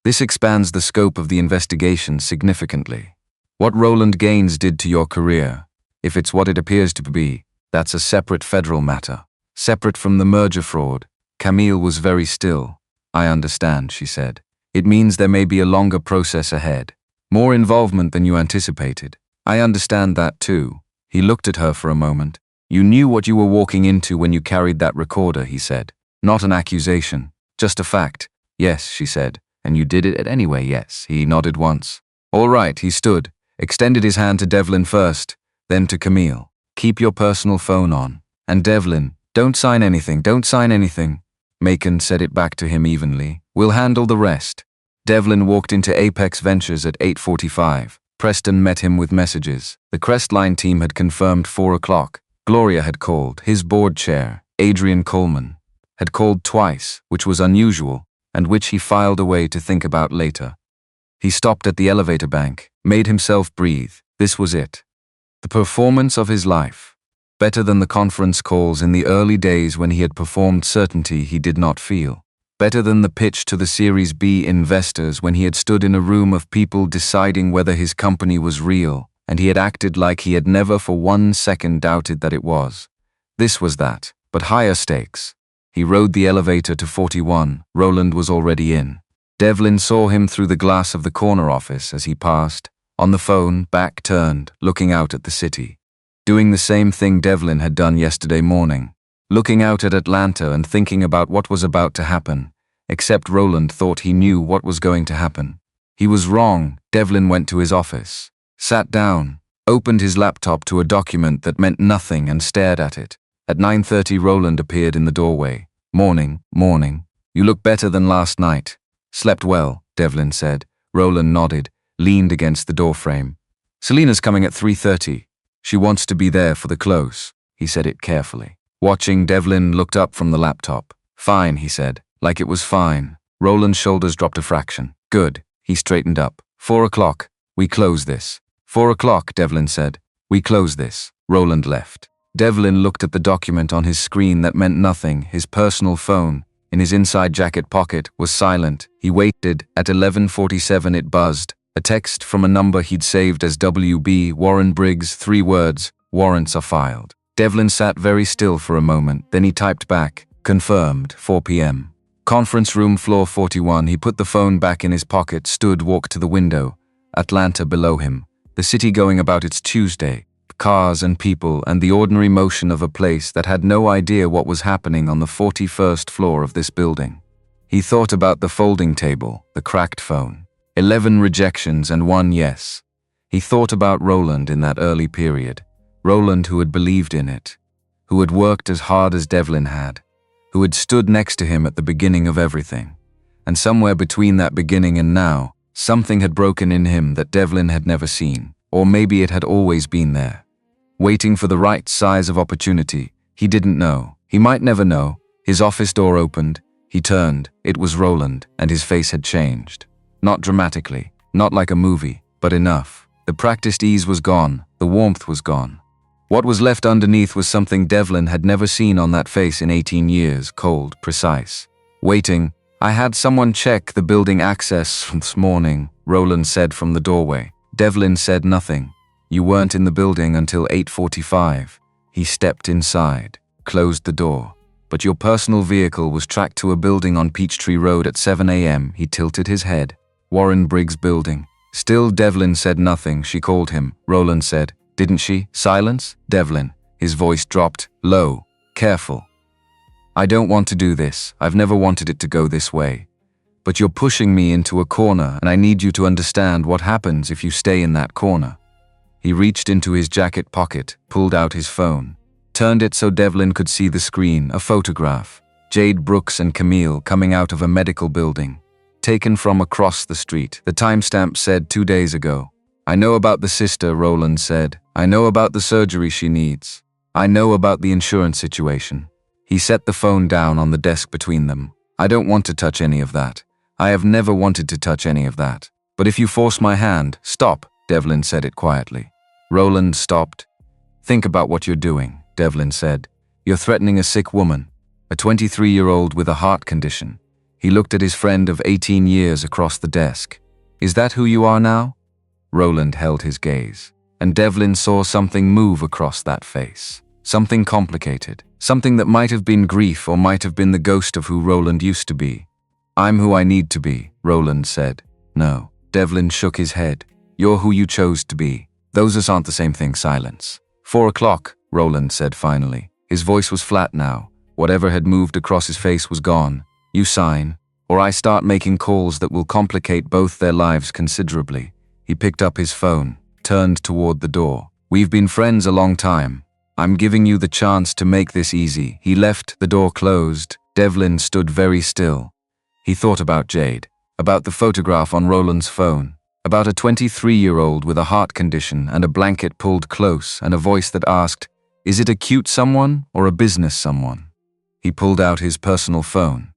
This expands the scope of the investigation significantly. What Roland Gaines did to your career, if it's what it appears to be, that's a separate federal matter, separate from the merger fraud. Camille was very still. I understand, she said. It means there may be a longer process ahead. More involvement than you anticipated. I understand that too. He looked at her for a moment. You knew what you were walking into when you carried that recorder, he said. Not an accusation, just a fact. Yes, she said. And you did it anyway, yes. He nodded once. All right, he stood, extended his hand to Devlin first, then to Camille. Keep your personal phone on. And Devlin, don't sign anything, don't sign anything. Macon said it back to him evenly. We'll handle the rest. Devlin walked into Apex Ventures at 8:45. Preston met him with messages. The Crestline team had confirmed 4 o'clock. Gloria had called. His board chair, Adrian Coleman, had called twice, which was unusual, and which he filed away to think about later. He stopped at the elevator bank, made himself breathe. This was it. The performance of his life. Better than the conference calls in the early days when he had performed certainty he did not feel. Better than the pitch to the Series B investors when he had stood in a room of people deciding whether his company was real, and he had acted like he had never for 1 second doubted that it was. This was that, but higher stakes. He rode the elevator to 41. Roland was already in. Devlin saw him through the glass of the corner office as he passed, on the phone, back turned, looking out at the city. Doing the same thing Devlin had done yesterday morning. Looking out at Atlanta and thinking about what was about to happen, except Roland thought he knew what was going to happen. He was wrong. Devlin went to his office, sat down, opened his laptop to a document that meant nothing and stared at it. At 9:30 Roland appeared in the doorway. Morning. You look better than last night. Slept well, Devlin said. Roland nodded, leaned against the doorframe. Selena's coming at 3:30. She wants to be there for the close. He said it carefully. Watching, Devlin looked up from the laptop. Fine, he said, like it was fine. Roland's shoulders dropped a fraction. Good. He straightened up. 4 o'clock. We close this. 4 o'clock, Devlin said. We close this. Roland left. Devlin looked at the document on his screen that meant nothing. His personal phone, in his inside jacket pocket, was silent. He waited. At 11:47 it buzzed. A text from a number he'd saved as WB Warren Briggs, 3 words, warrants are filed. Devlin sat very still for a moment, then he typed back, confirmed, 4 p.m. Conference room floor 41. He put the phone back in his pocket, stood, walked to the window. Atlanta below him. The city going about its Tuesday. Cars and people and the ordinary motion of a place that had no idea what was happening on the 41st floor of this building. He thought about the folding table, the cracked phone. 11 rejections and 1 yes. He thought about Roland in that early period. Roland who had believed in it, who had worked as hard as Devlin had, who had stood next to him at the beginning of everything. And somewhere between that beginning and now, something had broken in him that Devlin had never seen, or maybe it had always been there. Waiting for the right size of opportunity, he didn't know. He might never know. His office door opened. He turned. It was Roland, and his face had changed. Not dramatically, not like a movie, but enough. The practiced ease was gone. The warmth was gone. What was left underneath was something Devlin had never seen on that face in 18 years, cold, precise. Waiting. I had someone check the building access this morning, Roland said from the doorway. Devlin said nothing. You weren't in the building until 8:45. He stepped inside, closed the door. But your personal vehicle was tracked to a building on Peachtree Road at 7 a.m. He tilted his head. Warren Briggs building. Still Devlin said nothing. She called him. Roland said, didn't she? Silence? Devlin. His voice dropped, low, careful. I don't want to do this. I've never wanted it to go this way. But you're pushing me into a corner, and I need you to understand what happens if you stay in that corner. He reached into his jacket pocket, pulled out his phone, turned it so Devlin could see the screen, a photograph. Jade Brooks and Camille coming out of a medical building. Taken from across the street. The timestamp said 2 days ago. I know about the sister, Roland said. I know about the surgery she needs. I know about the insurance situation. He set the phone down on the desk between them. I don't want to touch any of that. I have never wanted to touch any of that. But if you force my hand, stop, Devlin said it quietly. Roland stopped. Think about what you're doing, Devlin said. You're threatening a sick woman, a 23-year-old with a heart condition. He looked at his friend of 18 years across the desk. Is that who you are now? Roland held his gaze, and Devlin saw something move across that face. Something complicated. Something that might have been grief or might have been the ghost of who Roland used to be. I'm who I need to be, Roland said. No. Devlin shook his head. You're who you chose to be. Those aren't the same thing. Silence. 4 o'clock, Roland said finally. His voice was flat now. Whatever had moved across his face was gone. You sign, or I start making calls that will complicate both their lives considerably. He picked up his phone, turned toward the door. We've been friends a long time. I'm giving you the chance to make this easy. He left the door closed. Devlin stood very still. He thought about Jade, about the photograph on Roland's phone, about a 23-year-old with a heart condition and a blanket pulled close and a voice that asked, is it a cute someone or a business someone? He pulled out his personal phone.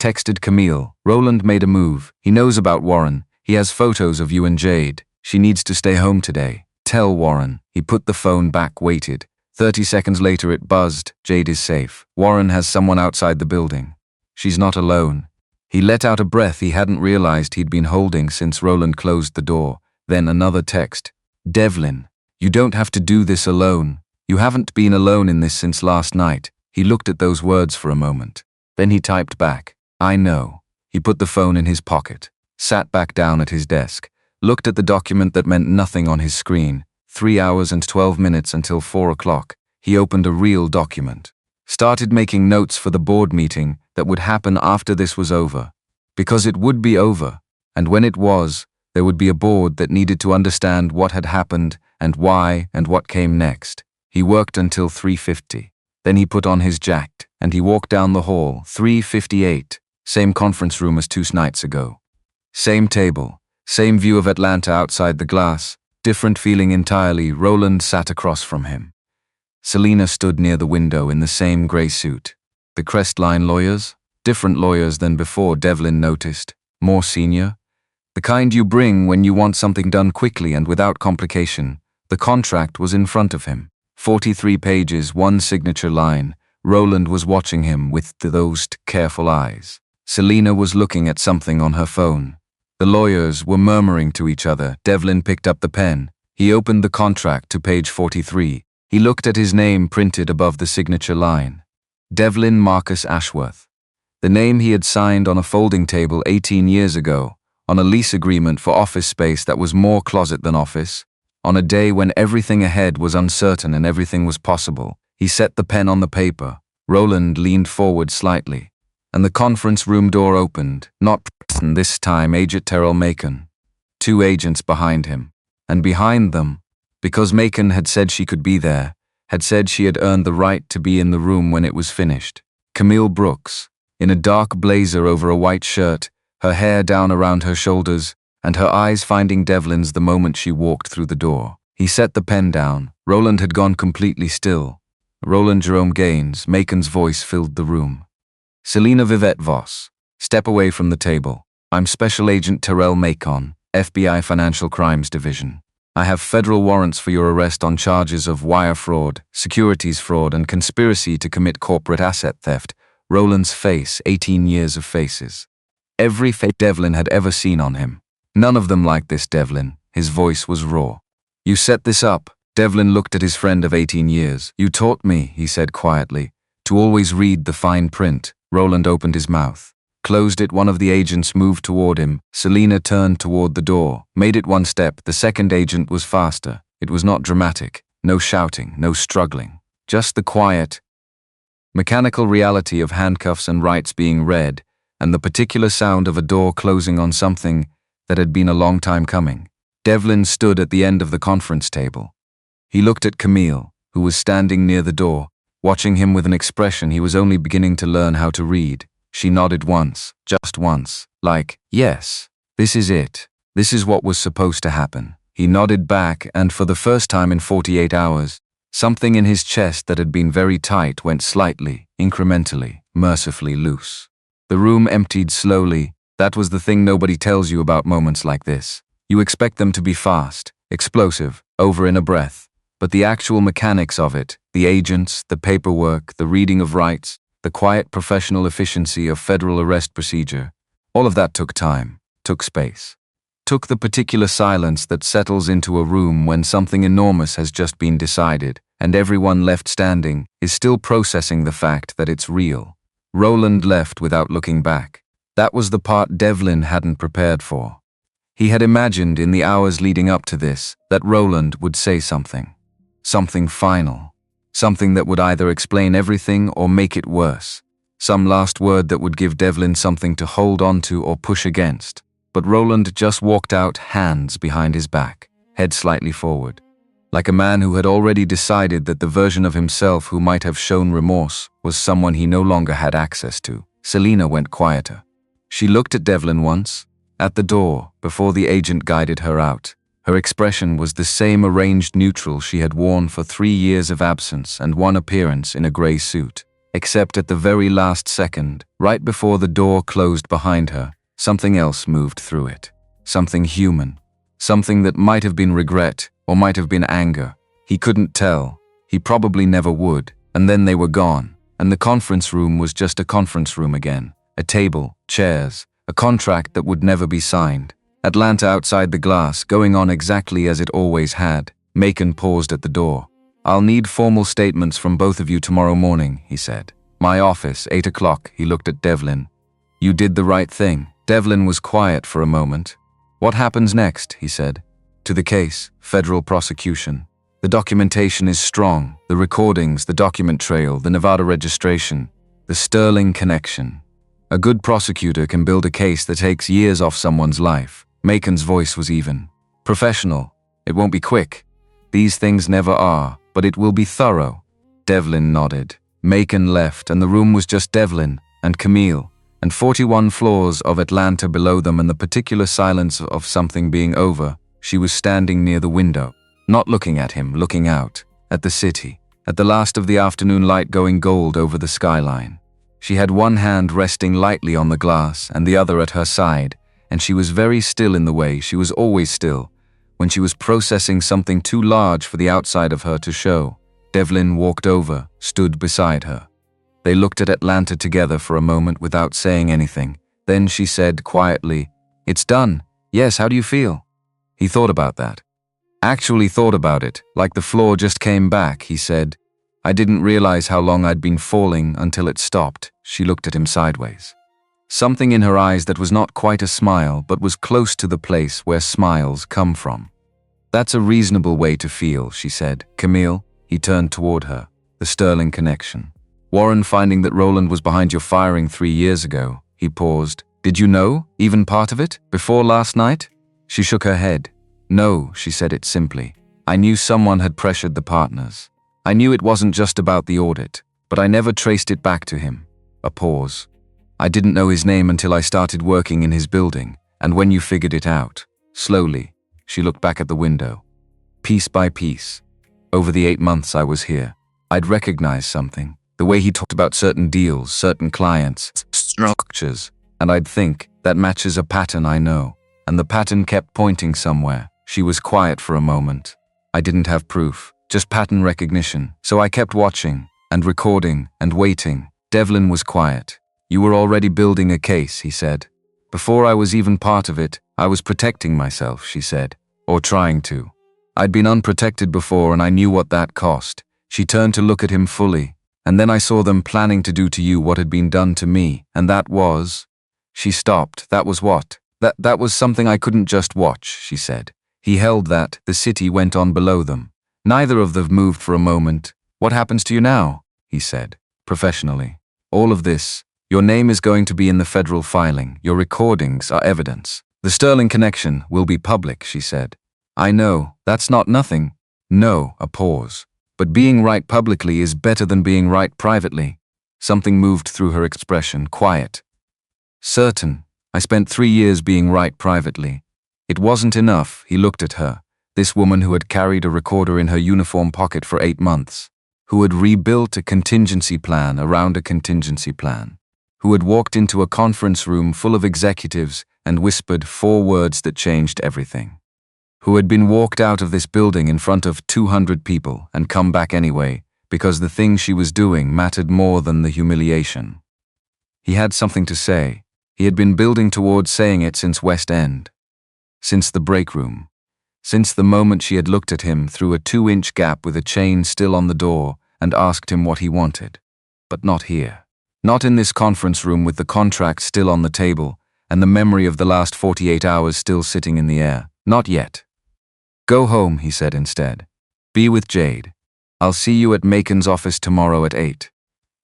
Texted Camille. Roland made a move. He knows about Warren. He has photos of you and Jade. She needs to stay home today. Tell Warren. He put the phone back, waited. 30 seconds later it buzzed. Jade is safe. Warren has someone outside the building. She's not alone. He let out a breath he hadn't realized he'd been holding since Roland closed the door. Then another text. Devlin, you don't have to do this alone. You haven't been alone in this since last night. He looked at those words for a moment. Then he typed back. I know. He put the phone in his pocket, sat back down at his desk, looked at the document that meant nothing on his screen. 3 hours and 12 minutes until 4 o'clock. He opened a real document. Started making notes for the board meeting that would happen after this was over. Because it would be over, and when it was, there would be a board that needed to understand what had happened and why and what came next. He worked until 3:50. Then he put on his jacket, and he walked down the hall. 3:58. Same conference room as 2 nights ago. Same table, same view of Atlanta outside the glass, different feeling entirely. Roland sat across from him. Selena stood near the window in the same gray suit. The Crestline lawyers? Different lawyers than before, Devlin noticed. More senior. The kind you bring when you want something done quickly and without complication. The contract was in front of him. 43 pages, 1 signature line. Roland was watching him with those careful eyes. Selena was looking at something on her phone. The lawyers were murmuring to each other. Devlin picked up the pen. He opened the contract to page 43. He looked at his name printed above the signature line. Devlin Marcus Ashworth. The name he had signed on a folding table 18 years ago, on a lease agreement for office space that was more closet than office, on a day when everything ahead was uncertain and everything was possible. He set the pen on the paper. Roland leaned forward slightly, and the conference room door opened. Not this time, Agent Terrell Macon. 2 agents behind him. And behind them, because Macon had said she could be there, had said she had earned the right to be in the room when it was finished. Camille Brooks, in a dark blazer over a white shirt, her hair down around her shoulders, and her eyes finding Devlin's the moment she walked through the door. He set the pen down. Roland had gone completely still. Roland Jerome Gaines, Macon's voice filled the room. Selena Vivette Voss. Step away from the table. I'm Special Agent Terrell Macon, FBI Financial Crimes Division. I have federal warrants for your arrest on charges of wire fraud, securities fraud, and conspiracy to commit corporate asset theft. Roland's face, 18 years of faces. Every face Devlin had ever seen on him. None of them like this, Devlin. His voice was raw. You set this up. Devlin looked at his friend of 18 years. You taught me, he said quietly, to always read the fine print. Roland opened his mouth, closed it. One of the agents moved toward him. Selena turned toward the door, made it 1 step. The second agent was faster. It was not dramatic. No shouting, no struggling. Just the quiet, mechanical reality of handcuffs and rights being read, and the particular sound of a door closing on something that had been a long time coming. Devlin stood at the end of the conference table. He looked at Camille, who was standing near the door, watching him with an expression he was only beginning to learn how to read. She nodded once, just once, like, yes, this is it. This is what was supposed to happen. He nodded back, and for the first time in 48 hours, something in his chest that had been very tight went slightly, incrementally, mercifully loose. The room emptied slowly. That was the thing nobody tells you about moments like this. You expect them to be fast, explosive, over in a breath. But the actual mechanics of it, the agents, the paperwork, the reading of rights, the quiet professional efficiency of federal arrest procedure, all of that took time, took space. Took the particular silence that settles into a room when something enormous has just been decided, and everyone left standing is still processing the fact that it's real. Roland left without looking back. That was the part Devlin hadn't prepared for. He had imagined in the hours leading up to this that Roland would say something. Something final. Something that would either explain everything or make it worse. Some last word that would give Devlin something to hold on to or push against. But Roland just walked out, hands behind his back, head slightly forward. Like a man who had already decided that the version of himself who might have shown remorse was someone he no longer had access to. Selina went quieter. She looked at Devlin once, at the door, before the agent guided her out. Her expression was the same arranged neutral she had worn for 3 years of absence and 1 appearance in a grey suit. Except at the very last second, right before the door closed behind her, something else moved through it. Something human. Something that might have been regret, or might have been anger. He couldn't tell. He probably never would. And then they were gone. And the conference room was just a conference room again. A table, chairs, a contract that would never be signed. Atlanta outside the glass, going on exactly as it always had. Macon paused at the door. "I'll need formal statements from both of you tomorrow morning," he said. "My office, 8 o'clock, he looked at Devlin. "You did the right thing." Devlin was quiet for a moment. "What happens next?" he said. "To the case, federal prosecution. The documentation is strong. The recordings, the document trail, the Nevada registration, the sterling connection. A good prosecutor can build a case that takes years off someone's life." Macon's voice was even. "Professional. It won't be quick. These things never are, but it will be thorough." Devlin nodded. Macon left, and the room was just Devlin and Camille, and 41 floors of Atlanta below them, and the particular silence of something being over. She was standing near the window, not looking at him, looking out, at the city, at the last of the afternoon light going gold over the skyline. She had one hand resting lightly on the glass and the other at her side, and she was very still in the way she was always still, when she was processing something too large for the outside of her to show. Devlin walked over, stood beside her. They looked at Atlanta together for a moment without saying anything. Then she said quietly, "It's done. Yes, how do you feel?" He thought about that. Actually thought about it, like the floor just came back, he said. "I didn't realize how long I'd been falling until it stopped." She looked at him sideways. Something in her eyes that was not quite a smile, but was close to the place where smiles come from. "That's a reasonable way to feel," she said. "Camille," he turned toward her, "the sterling connection. Warren finding that Roland was behind your firing 3 years ago." He paused. "Did you know, even part of it, before last night?" She shook her head. "No," she said it simply. "I knew someone had pressured the partners. I knew it wasn't just about the audit, but I never traced it back to him." A pause. "I didn't know his name until I started working in his building, and when you figured it out." Slowly, she looked back at the window. "Piece by piece. Over the 8 months I was here, I'd recognize something. The way he talked about certain deals, certain clients, structures, and I'd think, that matches a pattern I know. And the pattern kept pointing somewhere." She was quiet for a moment. "I didn't have proof, just pattern recognition, so I kept watching, and recording, and waiting." Devlin was quiet. "You were already building a case," he said. "Before I was even part of it, I was protecting myself," she said. "Or trying to. I'd been unprotected before, and I knew what that cost." She turned to look at him fully. "And then I saw them planning to do to you what had been done to me, and that was..." She stopped. "That was what?" That was something I couldn't just watch," she said. He held that. The city went on below them. Neither of them moved for a moment. "What happens to you now?" he said, professionally. "All of this. Your name is going to be in the federal filing. Your recordings are evidence. The sterling connection will be public," she said. "I know. That's not nothing." "No," a pause. But being right publicly is better than being right privately. Something moved through her expression, quiet. Certain. I spent 3 years being right privately. It wasn't enough, he looked at her, this woman who had carried a recorder in her uniform pocket for 8 months, who had rebuilt a contingency plan around a contingency plan, who had walked into a conference room full of executives and whispered 4 words that changed everything, who had been walked out of this building in front of 200 people and come back anyway because the thing she was doing mattered more than the humiliation. He had something to say. He had been building towards saying it since West End. Since the break room. Since the moment she had looked at him through a 2-inch gap with a chain still on the door and asked him what he wanted. But not here. Not in this conference room with the contract still on the table and the memory of the last 48 hours still sitting in the air. Not yet. Go home, he said instead. Be with Jade. I'll see you at Macon's office tomorrow at 8.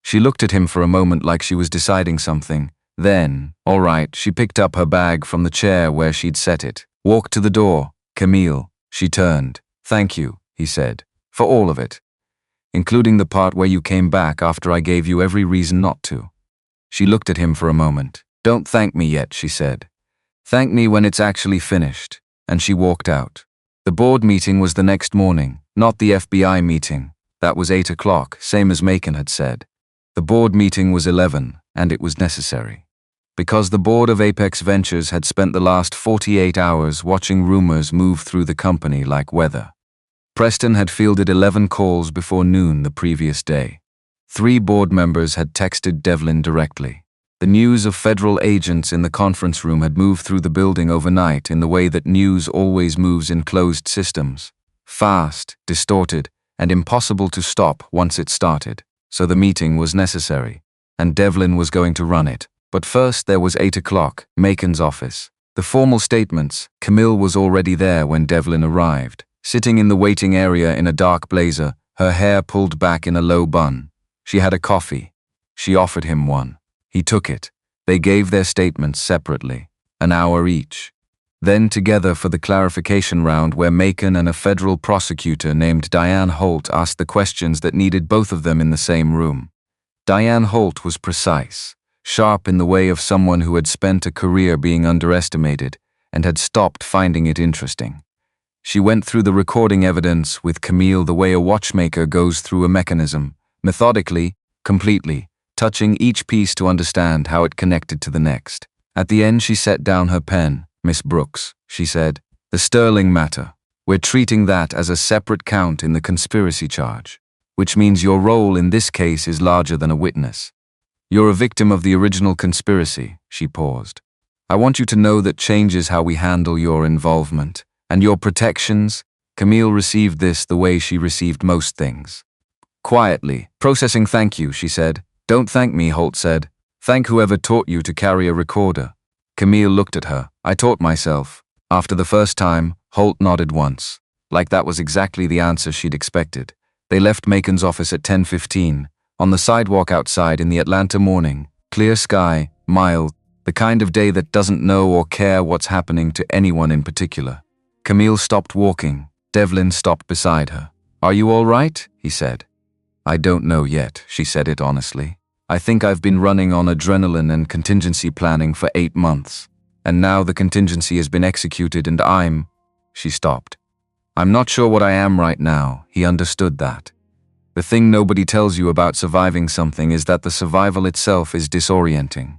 She looked at him for a moment like she was deciding something. Then, all right, she picked up her bag from the chair where she'd set it, walked to the door. Camille, she turned. Thank you, he said, for all of it. Including the part where you came back after I gave you every reason not to. She looked at him for a moment. Don't thank me yet, she said. Thank me when it's actually finished. And she walked out. The board meeting was the next morning, not the FBI meeting. That was 8 o'clock, same as Macon had said. The board meeting was 11, and it was necessary. Because the board of Apex Ventures had spent the last 48 hours watching rumors move through the company like weather. Preston had fielded 11 calls before noon the previous day. 3 board members had texted Devlin directly. The news of federal agents in the conference room had moved through the building overnight in the way that news always moves in closed systems. Fast, distorted, and impossible to stop once it started. So the meeting was necessary, and Devlin was going to run it. But first there was 8 o'clock, Macon's office. The formal statements. Camille was already there when Devlin arrived, sitting in the waiting area in a dark blazer, her hair pulled back in a low bun. She had a coffee. She offered him one. He took it. They gave their statements separately, an hour each. Then together for the clarification round where Macon and a federal prosecutor named Diane Holt asked the questions that needed both of them in the same room. Diane Holt was precise, sharp in the way of someone who had spent a career being underestimated and had stopped finding it interesting. She went through the recording evidence with Camille the way a watchmaker goes through a mechanism, methodically, completely, touching each piece to understand how it connected to the next. At the end she set down her pen. Miss Brooks, she said, the Sterling matter. We're treating that as a separate count in the conspiracy charge, which means your role in this case is larger than a witness. You're a victim of the original conspiracy, she paused. I want you to know that changes how we handle your involvement and your protections. Camille received this the way she received most things. Quietly, processing. Thank you, she said. Don't thank me, Holt said. Thank whoever taught you to carry a recorder. Camille looked at her. I taught myself. After the first time, Holt nodded once, like that was exactly the answer she'd expected. They left Macon's office at 10:15, on the sidewalk outside in the Atlanta morning, clear sky, mild, the kind of day that doesn't know or care what's happening to anyone in particular. Camille stopped walking. Devlin stopped beside her. Are you all right? He said. I don't know yet, she said it honestly. I think I've been running on adrenaline and contingency planning for 8 months. And now the contingency has been executed and She stopped. I'm not sure what I am right now. He understood that. The thing nobody tells you about surviving something is that the survival itself is disorienting.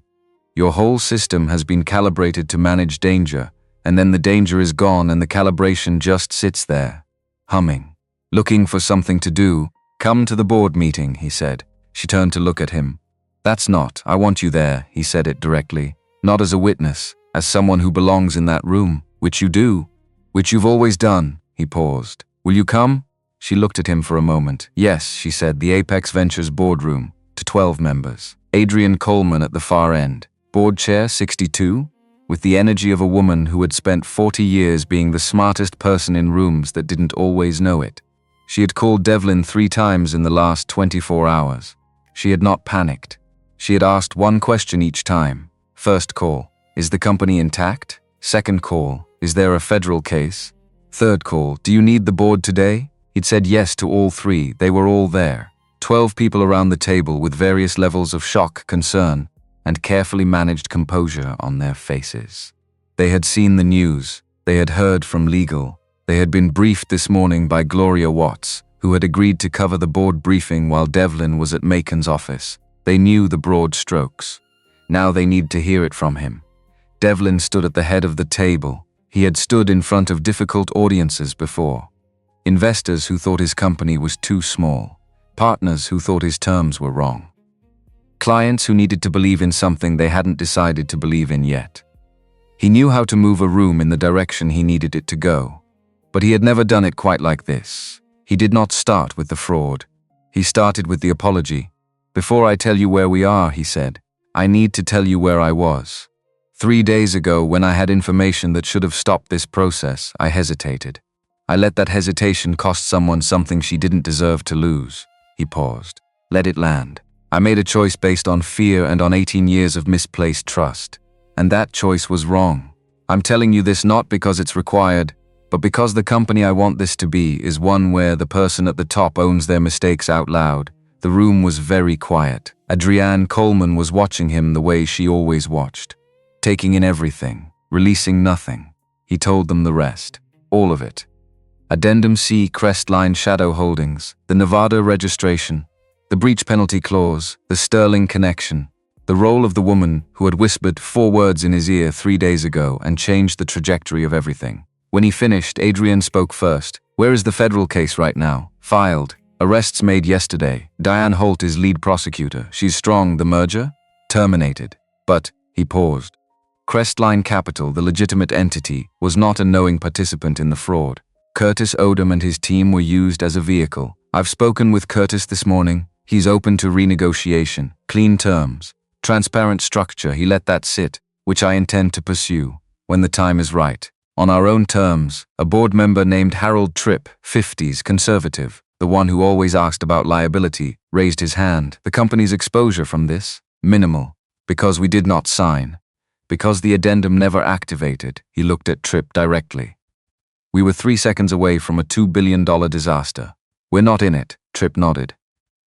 Your whole system has been calibrated to manage danger, and then the danger is gone and the calibration just sits there, humming, looking for something to do. Come to the board meeting, he said. She turned to look at him. That's not, I want you there, he said it directly. Not as a witness, as someone who belongs in that room, which you do, which you've always done. He paused. Will you come? She looked at him for a moment. Yes, she said, the Apex Ventures boardroom, to 12 members. Adrian Coleman at the far end. Board chair 62? With the energy of a woman who had spent 40 years being the smartest person in rooms that didn't always know it. She had called Devlin 3 times in the last 24 hours. She had not panicked. She had asked one question each time. First call, is the company intact? Second call, is there a federal case? Third call, do you need the board today? He'd said yes to all three. They were all there. 12 people around the table with various levels of shock, concern, and carefully managed composure on their faces. They had seen the news. They had heard from legal. They had been briefed this morning by Gloria Watts, who had agreed to cover the board briefing while Devlin was at Macon's office. They knew the broad strokes. Now they needed to hear it from him. Devlin stood at the head of the table. He had stood in front of difficult audiences before. Investors who thought his company was too small. Partners who thought his terms were wrong. Clients who needed to believe in something they hadn't decided to believe in yet. He knew how to move a room in the direction he needed it to go. But he had never done it quite like this. He did not start with the fraud. He started with the apology. "Before I tell you where we are," he said, "I need to tell you where I was. 3 days ago, when I had information that should have stopped this process, I hesitated. I let that hesitation cost someone something she didn't deserve to lose." He paused. "Let it land. I made a choice based on fear and on 18 years of misplaced trust. And that choice was wrong. I'm telling you this not because it's required, but because the company I want this to be is one where the person at the top owns their mistakes out loud." The room was very quiet. Adrienne Coleman was watching him the way she always watched, taking in everything, releasing nothing. He told them the rest. All of it. Addendum C, Crestline Shadow Holdings, the Nevada registration, the breach penalty clause, the Sterling connection, the role of the woman who had whispered 4 words in his ear 3 days ago and changed the trajectory of everything. When he finished, Adrienne spoke first. "Where is the federal case right now?" "Filed. Arrests made yesterday. Diane Holt is lead prosecutor. She's strong. The merger?" "Terminated." "But," he paused. Crestline Capital, the legitimate entity, was not a knowing participant in the fraud. Curtis Odom and his team were used as a vehicle. "I've spoken with Curtis this morning. He's open to renegotiation. Clean terms. Transparent structure. He let that sit, which I intend to pursue when the time is right. On our own terms." A board member named Harold Tripp, 50s, conservative, the one who always asked about liability, raised his hand. "The company's exposure from this? Minimal. Because we did not sign. Because the addendum never activated." He looked at Tripp directly. "We were 3 seconds away from a $2 billion disaster. We're not in it." Tripp nodded.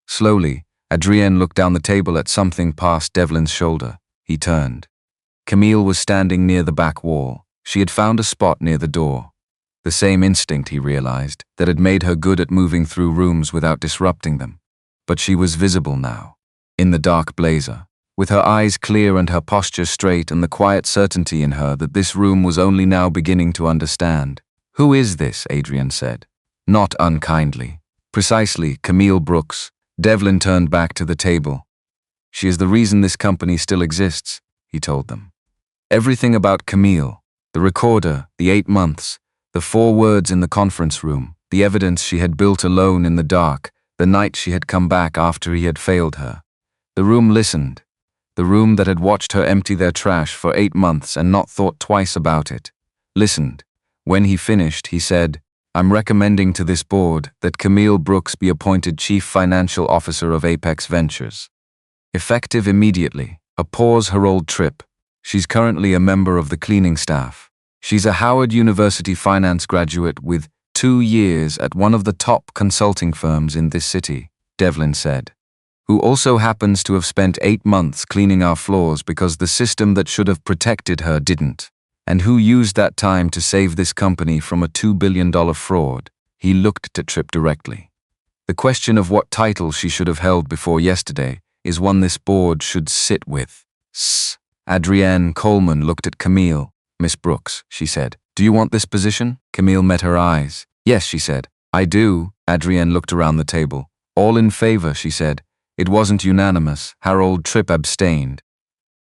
Slowly, Adrienne looked down the table at something past Devlin's shoulder. He turned. Camille was standing near the back wall. She had found a spot near the door. The same instinct, he realized, that had made her good at moving through rooms without disrupting them. But she was visible now, in the dark blazer, with her eyes clear and her posture straight and the quiet certainty in her that this room was only now beginning to understand. "Who is this?" Adrienne said. Not unkindly. "Precisely, Camille Brooks." Devlin turned back to the table. "She is the reason this company still exists," he told them. Everything about Camille, the recorder, the 8 months, the 4 words in the conference room, the evidence she had built alone in the dark, the night she had come back after he had failed her. The room listened. The room that had watched her empty their trash for 8 months and not thought twice about it. Listened. When he finished, he said, "I'm recommending to this board that Camille Brooks be appointed Chief Financial Officer of Apex Ventures. Effective immediately." A pause. Harold Tripp. "She's currently a member of the cleaning staff. She's a Howard University finance graduate with 2 years at one of the top consulting firms in this city," Devlin said, "who also happens to have spent 8 months cleaning our floors because the system that should have protected her didn't, and who used that time to save this company from a $2 billion fraud." He looked at Tripp directly. "The question of what title she should have held before yesterday is one this board should sit with." Adrienne Coleman looked at Camille. "Miss Brooks," she said, "do you want this position?" Camille met her eyes. "Yes," she said. "I do." Adrienne looked around the table. "All in favor," she said. It wasn't unanimous. Harold Tripp abstained.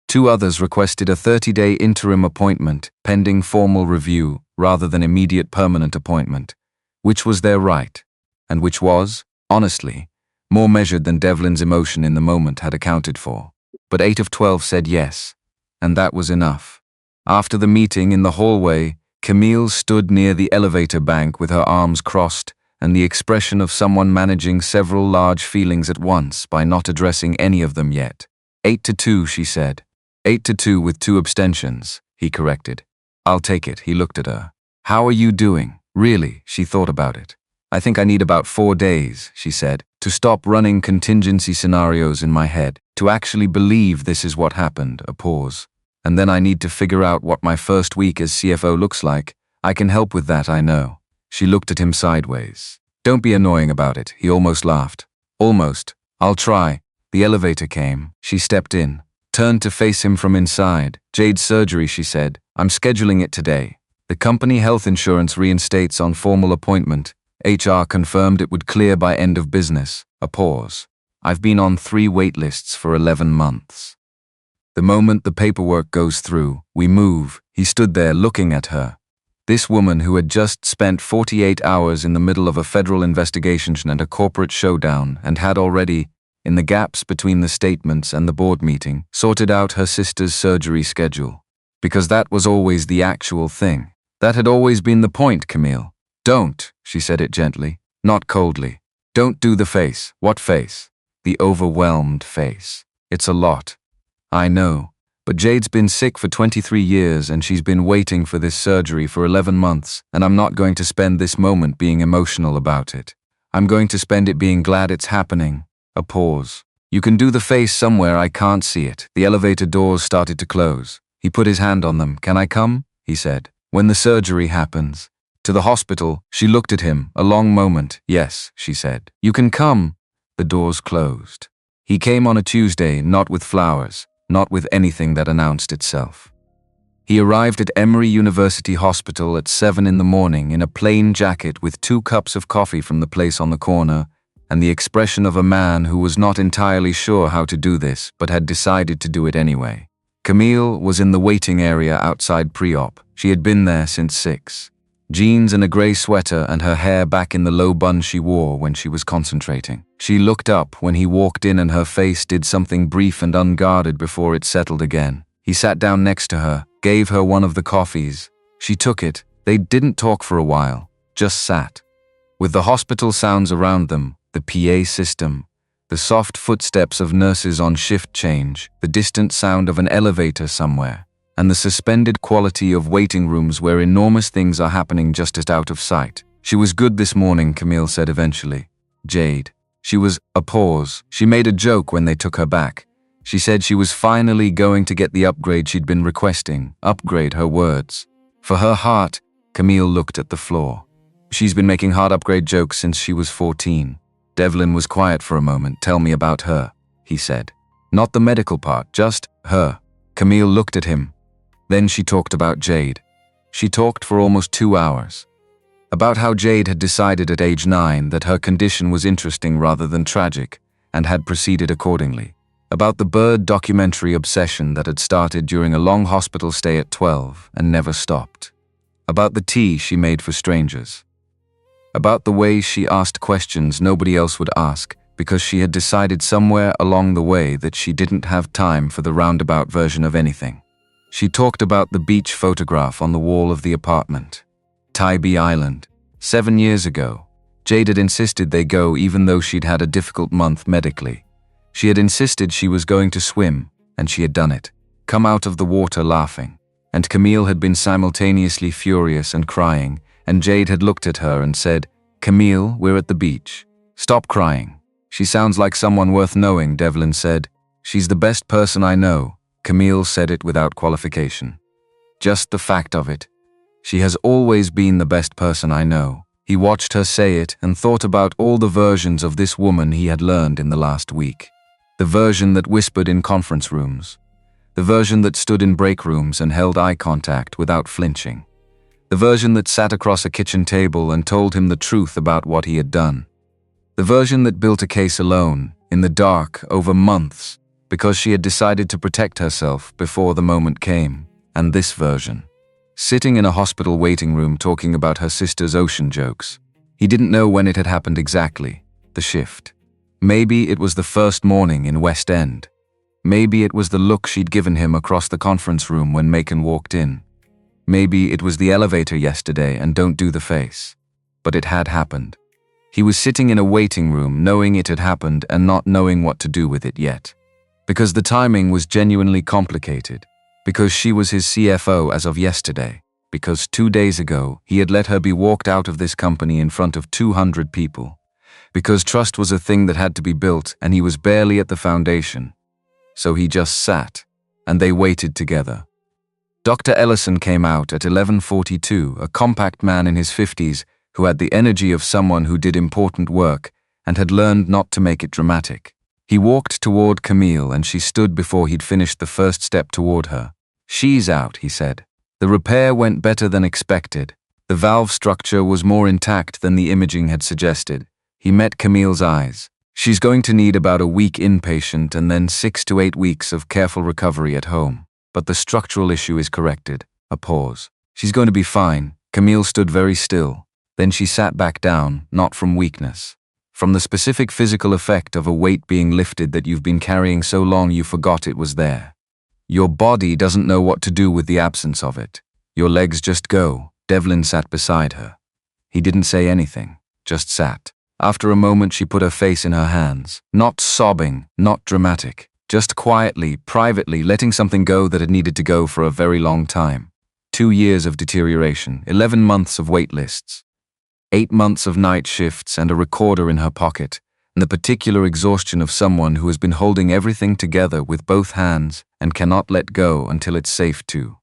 2 others requested a 30-day interim appointment, pending formal review, rather than immediate permanent appointment, which was their right, and which was, honestly, more measured than Devlin's emotion in the moment had accounted for. But 8 of 12 said yes, and that was enough. After the meeting in the hallway, Camille stood near the elevator bank with her arms crossed and the expression of someone managing several large feelings at once by not addressing any of them yet. 8-2, she said. 8-2 with 2 abstentions, he corrected. "I'll take it," he looked at her. "How are you doing?" "Really," she thought about it. I think I need about 4 days, she said, to stop running contingency scenarios in my head, to actually believe this is what happened, a pause. And then I need to figure out what my first week as CFO looks like. I can help with that, I know. She looked at him sideways. Don't be annoying about it, he almost laughed. Almost. I'll try. The elevator came. She stepped in, turned to face him from inside. Jade's surgery, she said. I'm scheduling it today. The company health insurance reinstates on formal appointment. HR confirmed it would clear by end of business. A pause. I've been on 3 wait lists for 11 months. The moment the paperwork goes through, we move. He stood there looking at her. This woman who had just spent 48 hours in the middle of a federal investigation and a corporate showdown and had already, in the gaps between the statements and the board meeting, sorted out her sister's surgery schedule. Because that was always the actual thing. That had always been the point, Camille. Don't, she said it gently, not coldly. Don't do the face. What face? The overwhelmed face. It's a lot. I know. But Jade's been sick for 23 years and she's been waiting for this surgery for 11 months, and I'm not going to spend this moment being emotional about it. I'm going to spend it being glad it's happening. A pause. You can do the face somewhere, I can't see it. The elevator doors started to close. He put his hand on them. Can I come? He said. When the surgery happens. To the hospital, she looked at him, a long moment. Yes, she said. You can come. The doors closed. He came on a Tuesday, not with flowers. Not with anything that announced itself. He arrived at Emory University Hospital at 7 in the morning in a plain jacket with 2 cups of coffee from the place on the corner, and the expression of a man who was not entirely sure how to do this, but had decided to do it anyway. Camille was in the waiting area outside pre-op. She had been there since 6. Jeans and a grey sweater and her hair back in the low bun she wore when she was concentrating. She looked up when he walked in and her face did something brief and unguarded before it settled again. He sat down next to her, gave her one of the coffees. She took it. They didn't talk for a while, just sat. With the hospital sounds around them, the PA system, the soft footsteps of nurses on shift change, the distant sound of an elevator somewhere, and the suspended quality of waiting rooms where enormous things are happening just as out of sight. She was good this morning, Camille said eventually. Jade. She was a pause. She made a joke when they took her back. She said she was finally going to get the upgrade she'd been requesting. Upgrade, her words. For her heart, Camille looked at the floor. She's been making hard upgrade jokes since she was 14. Devlin was quiet for a moment. Tell me about her, he said. Not the medical part, just her. Camille looked at him. Then she talked about Jade. She talked for almost 2 hours. About how Jade had decided at age 9 that her condition was interesting rather than tragic, and had proceeded accordingly. About the bird documentary obsession that had started during a long hospital stay at 12 and never stopped. About the tea she made for strangers. About the way she asked questions nobody else would ask because she had decided somewhere along the way that she didn't have time for the roundabout version of anything. She talked about the beach photograph on the wall of the apartment. Tybee Island. 7 years ago, Jade had insisted they go even though she'd had a difficult month medically. She had insisted she was going to swim, and she had done it. Come out of the water laughing. And Camille had been simultaneously furious and crying, and Jade had looked at her and said, Camille, we're at the beach. Stop crying. She sounds like someone worth knowing, Devlin said. She's the best person I know. Camille said it without qualification. Just the fact of it. She has always been the best person I know. He watched her say it and thought about all the versions of this woman he had learned in the last week. The version that whispered in conference rooms. The version that stood in break rooms and held eye contact without flinching. The version that sat across a kitchen table and told him the truth about what he had done. The version that built a case alone, in the dark, over months, because she had decided to protect herself before the moment came. And this version. Sitting in a hospital waiting room talking about her sister's ocean jokes. He didn't know when it had happened exactly, the shift. Maybe it was the first morning in West End. Maybe it was the look she'd given him across the conference room when Macon walked in. Maybe it was the elevator yesterday and don't do the face. But it had happened. He was sitting in a waiting room knowing it had happened and not knowing what to do with it yet. Because the timing was genuinely complicated. Because she was his CFO as of yesterday. because 2 days ago he had let her be walked out of this company in front of 200 people. Because trust was a thing that had to be built and he was barely at the foundation. So he just sat, and they waited together. Dr. Ellison came out at 11:42, a compact man in his 50s who had the energy of someone who did important work and had learned not to make it dramatic. He walked toward Camille and she stood before he'd finished the first step toward her. "She's out," he said. The repair went better than expected. The valve structure was more intact than the imaging had suggested. He met Camille's eyes. "She's going to need about a week inpatient and then 6 to 8 weeks of careful recovery at home. But the structural issue is corrected." A pause. "She's going to be fine." Camille stood very still. Then she sat back down, not from weakness. From the specific physical effect of a weight being lifted that you've been carrying so long you forgot it was there. Your body doesn't know what to do with the absence of it. Your legs just go. Devlin sat beside her. He didn't say anything, just sat. After a moment she put her face in her hands, not sobbing, not dramatic, just quietly, privately letting something go that had needed to go for a very long time. 2 years of deterioration, 11 months of wait lists, 8 months of night shifts and a recorder in her pocket, and the particular exhaustion of someone who has been holding everything together with both hands and cannot let go until it's safe to.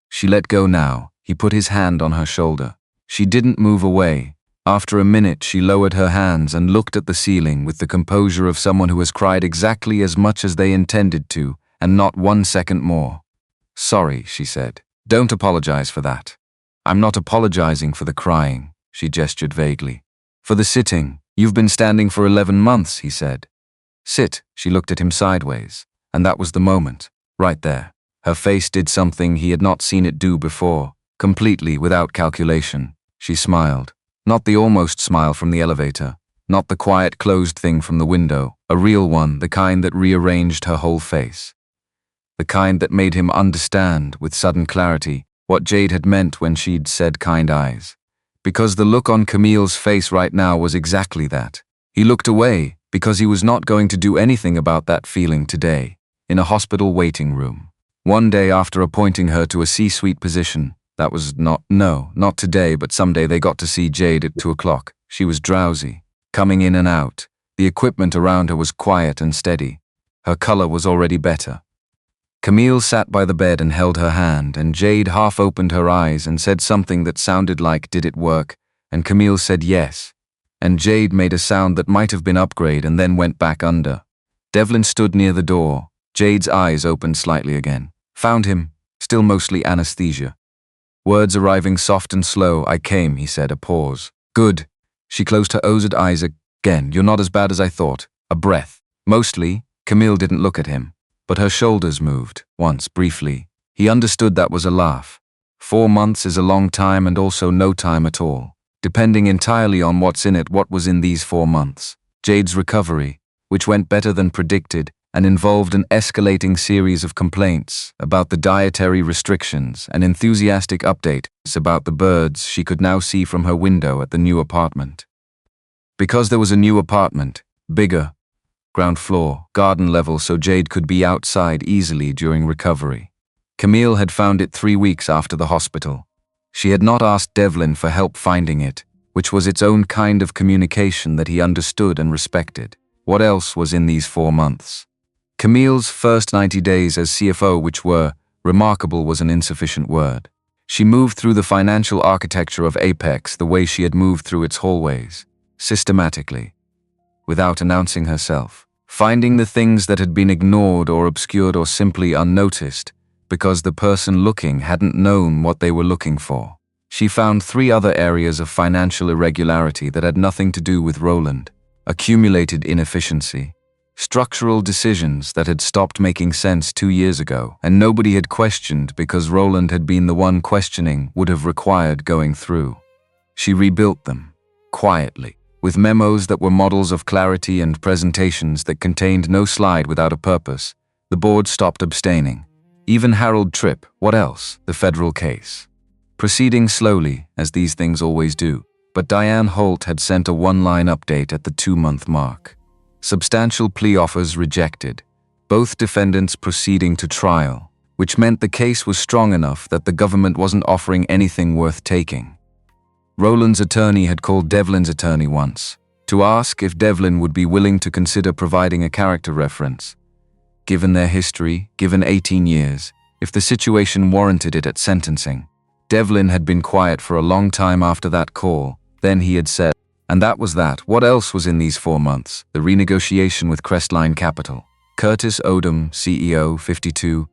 She let go now. He put his hand on her shoulder. She didn't move away. After a minute, she lowered her hands and looked at the ceiling with the composure of someone who has cried exactly as much as they intended to, and not 1 second more. "Sorry," she said. "Don't apologize for that." "I'm not apologizing for the crying," she gestured vaguely. "For the sitting. You've been standing for 11 months, he said. "Sit," she looked at him sideways, and that was the moment, right there. Her face did something he had not seen it do before, completely without calculation. She smiled. Not the almost smile from the elevator, not the quiet closed thing from the window, a real one, the kind that rearranged her whole face. The kind that made him understand, with sudden clarity, what Jade had meant when she'd said kind eyes. Because the look on Camille's face right now was exactly that. He looked away, because he was not going to do anything about that feeling today, in a hospital waiting room. One day after appointing her to a C-suite position, that was not today, but someday they got to see Jade at 2 o'clock. She was drowsy, coming in and out. The equipment around her was quiet and steady. Her color was already better. Camille sat by the bed and held her hand, and Jade half opened her eyes and said something that sounded like, "Did it work?" And Camille said yes. And Jade made a sound that might have been upgrade and then went back under. Devlin stood near the door. Jade's eyes opened slightly again. "Found him, still mostly anesthesia." Words arriving soft and slow. "I came," he said, a pause. "Good." She closed her ozed eyes again. "You're not as bad as I thought." A breath. Mostly. Camille didn't look at him, but her shoulders moved, once, briefly. He understood that was a laugh. 4 months is a long time and also no time at all, depending entirely on what's in it. What was in these 4 months? Jade's recovery, which went better than predicted, and involved an escalating series of complaints about the dietary restrictions and enthusiastic updates about the birds she could now see from her window at the new apartment. Because there was a new apartment, bigger, ground floor, garden level, so Jade could be outside easily during recovery. Camille had found it 3 weeks after the hospital. She had not asked Devlin for help finding it, which was its own kind of communication that he understood and respected. What else was in these 4 months? Camille's first 90 days as CFO, which were remarkable, was an insufficient word. She moved through the financial architecture of Apex the way she had moved through its hallways, systematically, without announcing herself, finding the things that had been ignored or obscured or simply unnoticed because the person looking hadn't known what they were looking for. She found 3 other areas of financial irregularity that had nothing to do with Roland: accumulated inefficiency, structural decisions that had stopped making sense 2 years ago, and nobody had questioned because Roland had been the one questioning would have required going through. She rebuilt them, quietly, with memos that were models of clarity and presentations that contained no slide without a purpose. The board stopped abstaining. Even Harold Tripp, what else? The federal case. Proceeding slowly, as these things always do, but Diane Holt had sent a 1-line update at the 2-month mark. Substantial plea offers rejected, both defendants proceeding to trial, which meant the case was strong enough that the government wasn't offering anything worth taking. Roland's attorney had called Devlin's attorney once to ask if Devlin would be willing to consider providing a character reference. Given their history, given 18 years, if the situation warranted it at sentencing. Devlin had been quiet for a long time after that call. Then he had said, and that was that. What else was in these 4 months? The renegotiation with Crestline Capital. Curtis Odom, CEO, 52,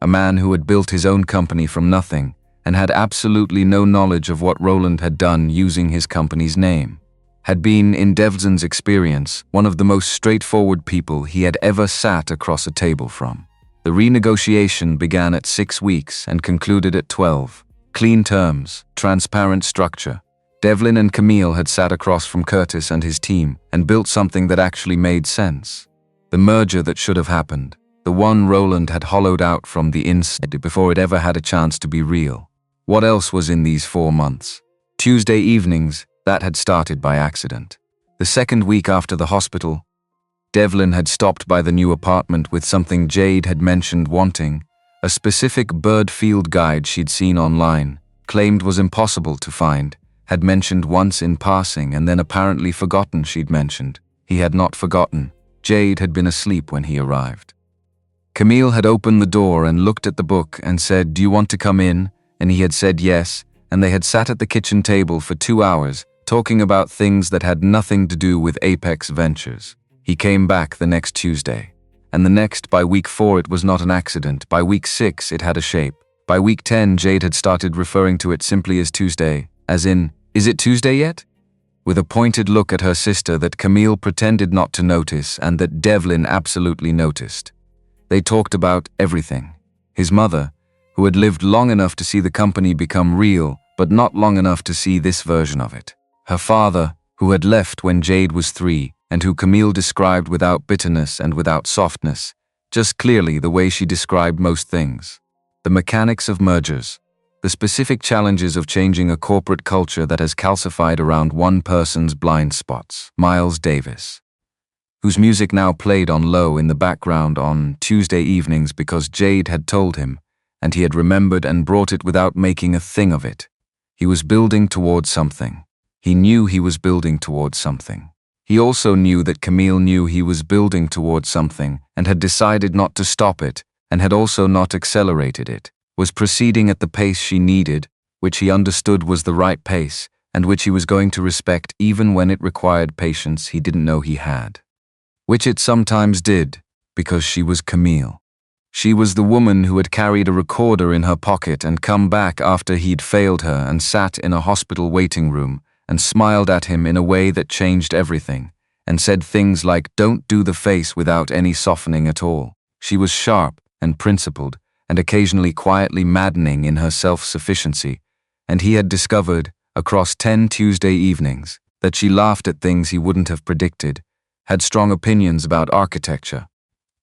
a man who had built his own company from nothing and had absolutely no knowledge of what Roland had done using his company's name, had been, in Devlin's experience, one of the most straightforward people he had ever sat across a table from. The renegotiation began at 6 weeks and concluded at 12. Clean terms, transparent structure. Devlin and Camille had sat across from Curtis and his team and built something that actually made sense. The merger that should have happened. The one Roland had hollowed out from the inside before it ever had a chance to be real. What else was in these 4 months? Tuesday evenings, that had started by accident. The second week after the hospital, Devlin had stopped by the new apartment with something Jade had mentioned wanting, a specific bird field guide she'd seen online, claimed was impossible to find, had mentioned once in passing and then apparently forgotten she'd mentioned. He had not forgotten. Jade had been asleep when he arrived. Camille had opened the door and looked at the book and said, "Do you want to come in?" And he had said yes, and they had sat at the kitchen table for 2 hours, talking about things that had nothing to do with Apex Ventures. He came back the next Tuesday. And the next, by week 4, it was not an accident. By week 6, it had a shape. By week 10, Jade had started referring to it simply as Tuesday, as in, "Is it Tuesday yet?" With a pointed look at her sister that Camille pretended not to notice and that Devlin absolutely noticed. They talked about everything. His mother, who had lived long enough to see the company become real, but not long enough to see this version of it. Her father, who had left when Jade was 3, and who Camille described without bitterness and without softness, just clearly the way she described most things. The mechanics of mergers. The specific challenges of changing a corporate culture that has calcified around one person's blind spots. Miles Davis, whose music now played on low in the background on Tuesday evenings because Jade had told him, and he had remembered and brought it without making a thing of it. He was building towards something. He knew he was building towards something. He also knew that Camille knew he was building towards something and had decided not to stop it and had also not accelerated it, was proceeding at the pace she needed, which he understood was the right pace and which he was going to respect even when it required patience he didn't know he had. Which it sometimes did, because she was Camille. She was the woman who had carried a recorder in her pocket and come back after he'd failed her and sat in a hospital waiting room and smiled at him in a way that changed everything, and said things like, "Don't do the face," without any softening at all. She was sharp and principled, and occasionally quietly maddening in her self-sufficiency, and he had discovered, across 10 Tuesday evenings, that she laughed at things he wouldn't have predicted, had strong opinions about architecture,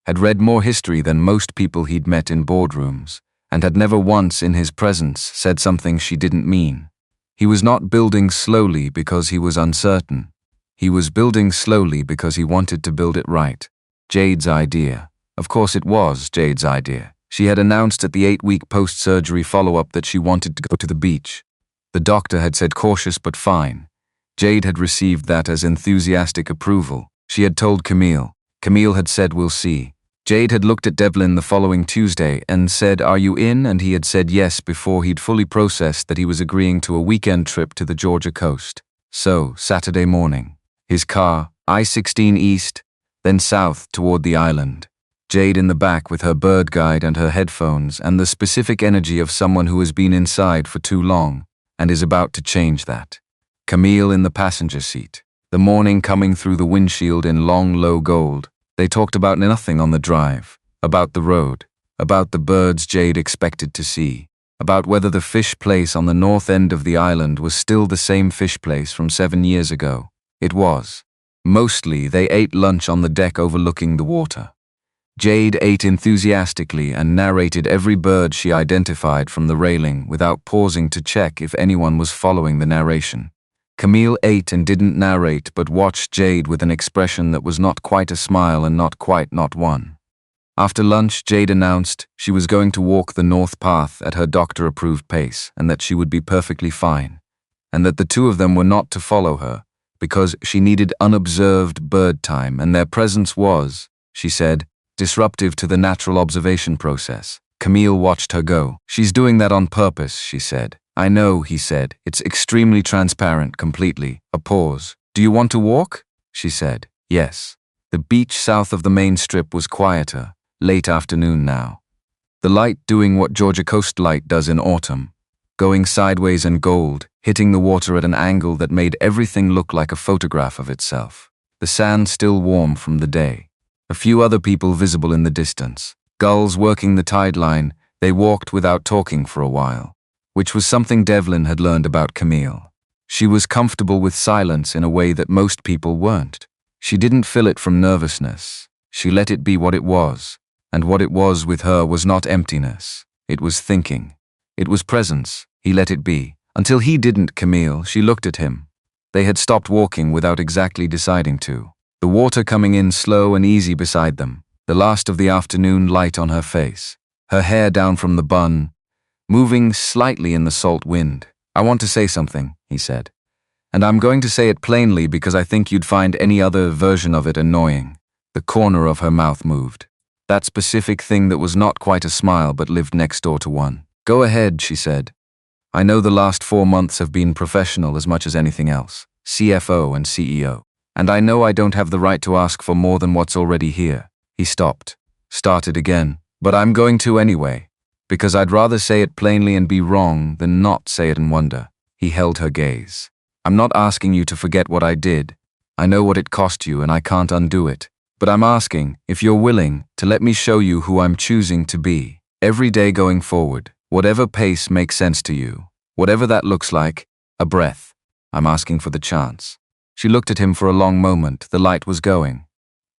had read more history than most people he'd met in boardrooms, and had never once in his presence said something she didn't mean. He was not building slowly because he was uncertain. He was building slowly because he wanted to build it right. Jade's idea. Of course it was Jade's idea. She had announced at the 8-week post-surgery follow-up that she wanted to go to the beach. The doctor had said cautious but fine. Jade had received that as enthusiastic approval. She had told Camille. Camille had said we'll see. Jade had looked at Devlin the following Tuesday and said, "Are you in?" And he had said yes before he'd fully processed that he was agreeing to a weekend trip to the Georgia coast. So, Saturday morning. His car, I-16 east, then south toward the island. Jade in the back with her bird guide and her headphones and the specific energy of someone who has been inside for too long and is about to change that. Camille in the passenger seat. The morning coming through the windshield in long, low gold. They talked about nothing on the drive, about the road, about the birds Jade expected to see, about whether the fish place on the north end of the island was still the same fish place from 7 years ago. It was. Mostly, they ate lunch on the deck overlooking the water. Jade ate enthusiastically and narrated every bird she identified from the railing without pausing to check if anyone was following the narration. Camille ate and didn't narrate but watched Jade with an expression that was not quite a smile and not quite not one. After lunch, Jade announced she was going to walk the north path at her doctor-approved pace and that she would be perfectly fine, and that the two of them were not to follow her because she needed unobserved bird time and their presence was, she said, disruptive to the natural observation process. Camille watched her go. "She's doing that on purpose," she said. "I know," he said. "It's extremely transparent, completely." A pause. "Do you want to walk?" she said. Yes. The beach south of the main strip was quieter, late afternoon now. The light doing what Georgia Coast light does in autumn, going sideways and gold, hitting the water at an angle that made everything look like a photograph of itself. The sand still warm from the day. A few other people visible in the distance. Gulls working the tide line. They walked without talking for a while, which was something Devlin had learned about Camille. She was comfortable with silence in a way that most people weren't. She didn't fill it from nervousness. She let it be what it was, and what it was with her was not emptiness. It was thinking. It was presence. He let it be. Until he didn't, Camille, she looked at him. They had stopped walking without exactly deciding to. The water coming in slow and easy beside them, the last of the afternoon light on her face, her hair down from the bun, moving slightly in the salt wind. "I want to say something," he said. "And I'm going to say it plainly because I think you'd find any other version of it annoying." The corner of her mouth moved. That specific thing that was not quite a smile but lived next door to one. "Go ahead," she said. "I know the last 4 months have been professional as much as anything else, CFO and CEO. And I know I don't have the right to ask for more than what's already here." He stopped, started again. "But I'm going to anyway, because I'd rather say it plainly and be wrong than not say it and wonder." He held her gaze. "I'm not asking you to forget what I did. I know what it cost you and I can't undo it. But I'm asking, if you're willing, to let me show you who I'm choosing to be. Every day going forward, whatever pace makes sense to you. Whatever that looks like, a breath. I'm asking for the chance." She looked at him for a long moment. The light was going.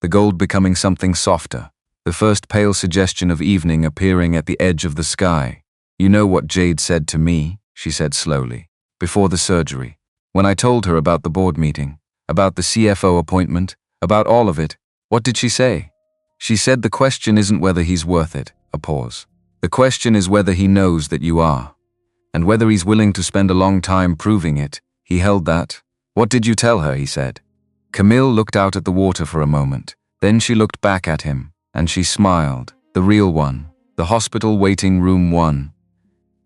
The gold becoming something softer. The first pale suggestion of evening appearing at the edge of the sky. "You know what Jade said to me," she said slowly, "before the surgery. When I told her about the board meeting, about the CFO appointment, about all of it, what did she say? She said the question isn't whether he's worth it." A pause. "The question is whether he knows that you are. And whether he's willing to spend a long time proving it." He held that. "What did you tell her?" he said. Camille looked out at the water for a moment. Then she looked back at him, and she smiled. The real one. The hospital waiting room one.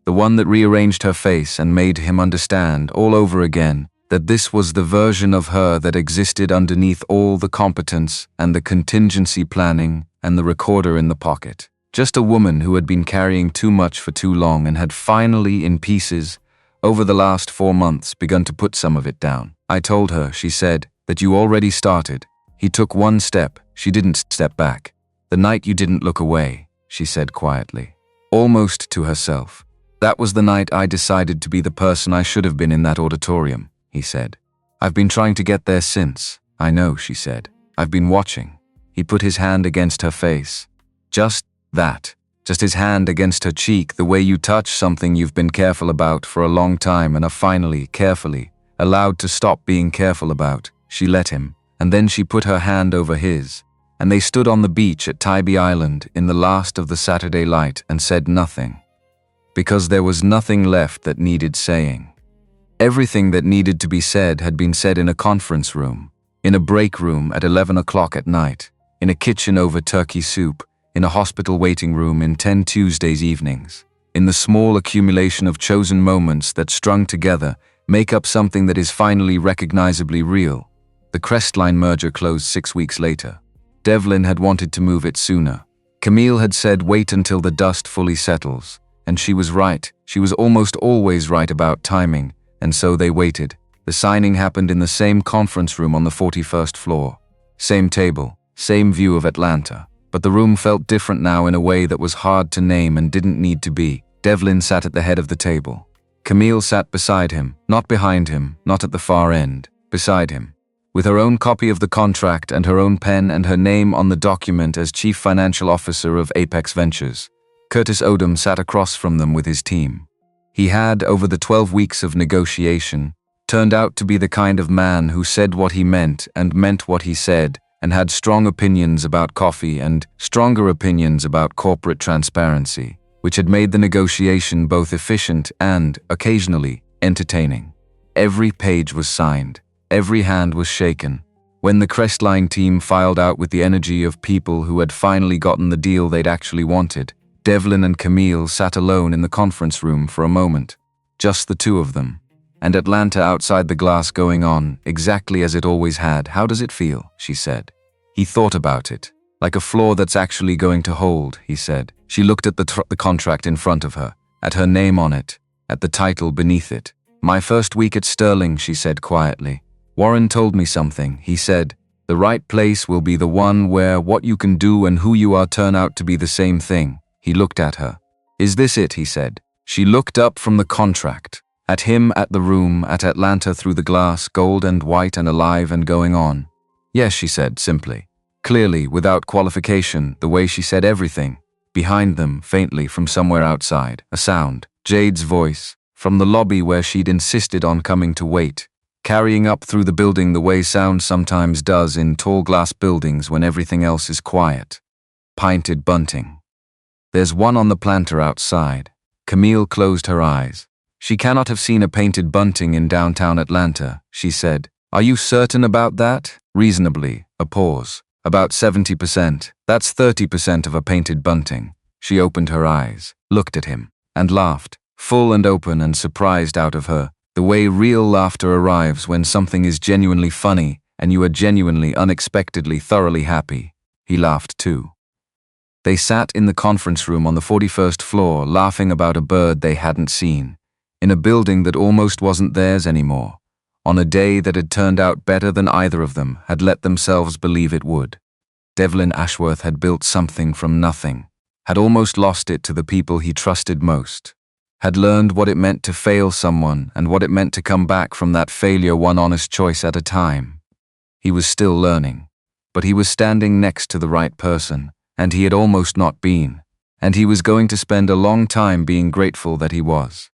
The one that rearranged her face and made him understand all over again that this was the version of her that existed underneath all the competence and the contingency planning and the recorder in the pocket. Just a woman who had been carrying too much for too long and had finally, in pieces, over the last 4 months, begun to put some of it down. "I told her," she said, "that you already started." He took one step. She didn't step back. "The night you didn't look away," she said quietly, almost to herself. "That was the night I decided to be the person I should have been in that auditorium," he said. "I've been trying to get there since." "I know," she said. "I've been watching." He put his hand against her face. Just that. Just his hand against her cheek, the way you touch something you've been careful about for a long time and are finally, carefully, allowed to stop being careful about. She let him, and then she put her hand over his, and they stood on the beach at Tybee Island in the last of the Saturday light and said nothing. Because there was nothing left that needed saying. Everything that needed to be said had been said in a conference room, in a break room at 11 o'clock at night, in a kitchen over turkey soup, in a hospital waiting room in 10 Tuesdays evenings, in the small accumulation of chosen moments that strung together make up something that is finally recognizably real. The Crestline merger closed 6 weeks later. Devlin had wanted to move it sooner. Camille had said wait until the dust fully settles, and she was right. She was almost always right about timing, and so they waited. The signing happened in the same conference room on the 41st floor. Same table, same view of Atlanta. But the room felt different now in a way that was hard to name and didn't need to be. Devlin sat at the head of the table. Camille sat beside him, not behind him, not at the far end, beside him. With her own copy of the contract and her own pen and her name on the document as Chief Financial Officer of Apex Ventures. Curtis Odom sat across from them with his team. He had, over the 12 weeks of negotiation, turned out to be the kind of man who said what he meant and meant what he said, and had strong opinions about coffee and stronger opinions about corporate transparency, which had made the negotiation both efficient and, occasionally, entertaining. Every page was signed. Every hand was shaken. When the Crestline team filed out with the energy of people who had finally gotten the deal they'd actually wanted, Devlin and Camille sat alone in the conference room for a moment. Just the two of them. And Atlanta outside the glass going on, exactly as it always had. "How does it feel?" she said. He thought about it. "Like a floor that's actually going to hold," he said. She looked at the contract in front of her, at her name on it, at the title beneath it. "My first week at Sterling," she said quietly. "Warren told me something. He said, the right place will be the one where what you can do and who you are turn out to be the same thing." He looked at her. "Is this it?" he said. She looked up from the contract. At him, at the room, at Atlanta through the glass, gold and white and alive and going on. "Yes," she said simply. Clearly, without qualification, the way she said everything. Behind them, faintly from somewhere outside, a sound. Jade's voice. From the lobby where she'd insisted on coming to wait. Carrying up through the building the way sound sometimes does in tall glass buildings when everything else is quiet. Painted bunting. "There's one on the planter outside." Camille closed her eyes. "She cannot have seen a painted bunting in downtown Atlanta," she said. "Are you certain about that?" "Reasonably." A pause. "About 70%. That's 30% of a painted bunting." She opened her eyes, looked at him, and laughed, full and open and surprised out of her, the way real laughter arrives when something is genuinely funny and you are genuinely, unexpectedly, thoroughly happy. He laughed too. They sat in the conference room on the 41st floor, laughing about a bird they hadn't seen, in a building that almost wasn't theirs anymore, on a day that had turned out better than either of them had let themselves believe it would. Devlin Ashworth had built something from nothing, had almost lost it to the people he trusted most, had learned what it meant to fail someone and what it meant to come back from that failure one honest choice at a time. He was still learning, but he was standing next to the right person, and he had almost not been, and he was going to spend a long time being grateful that he was.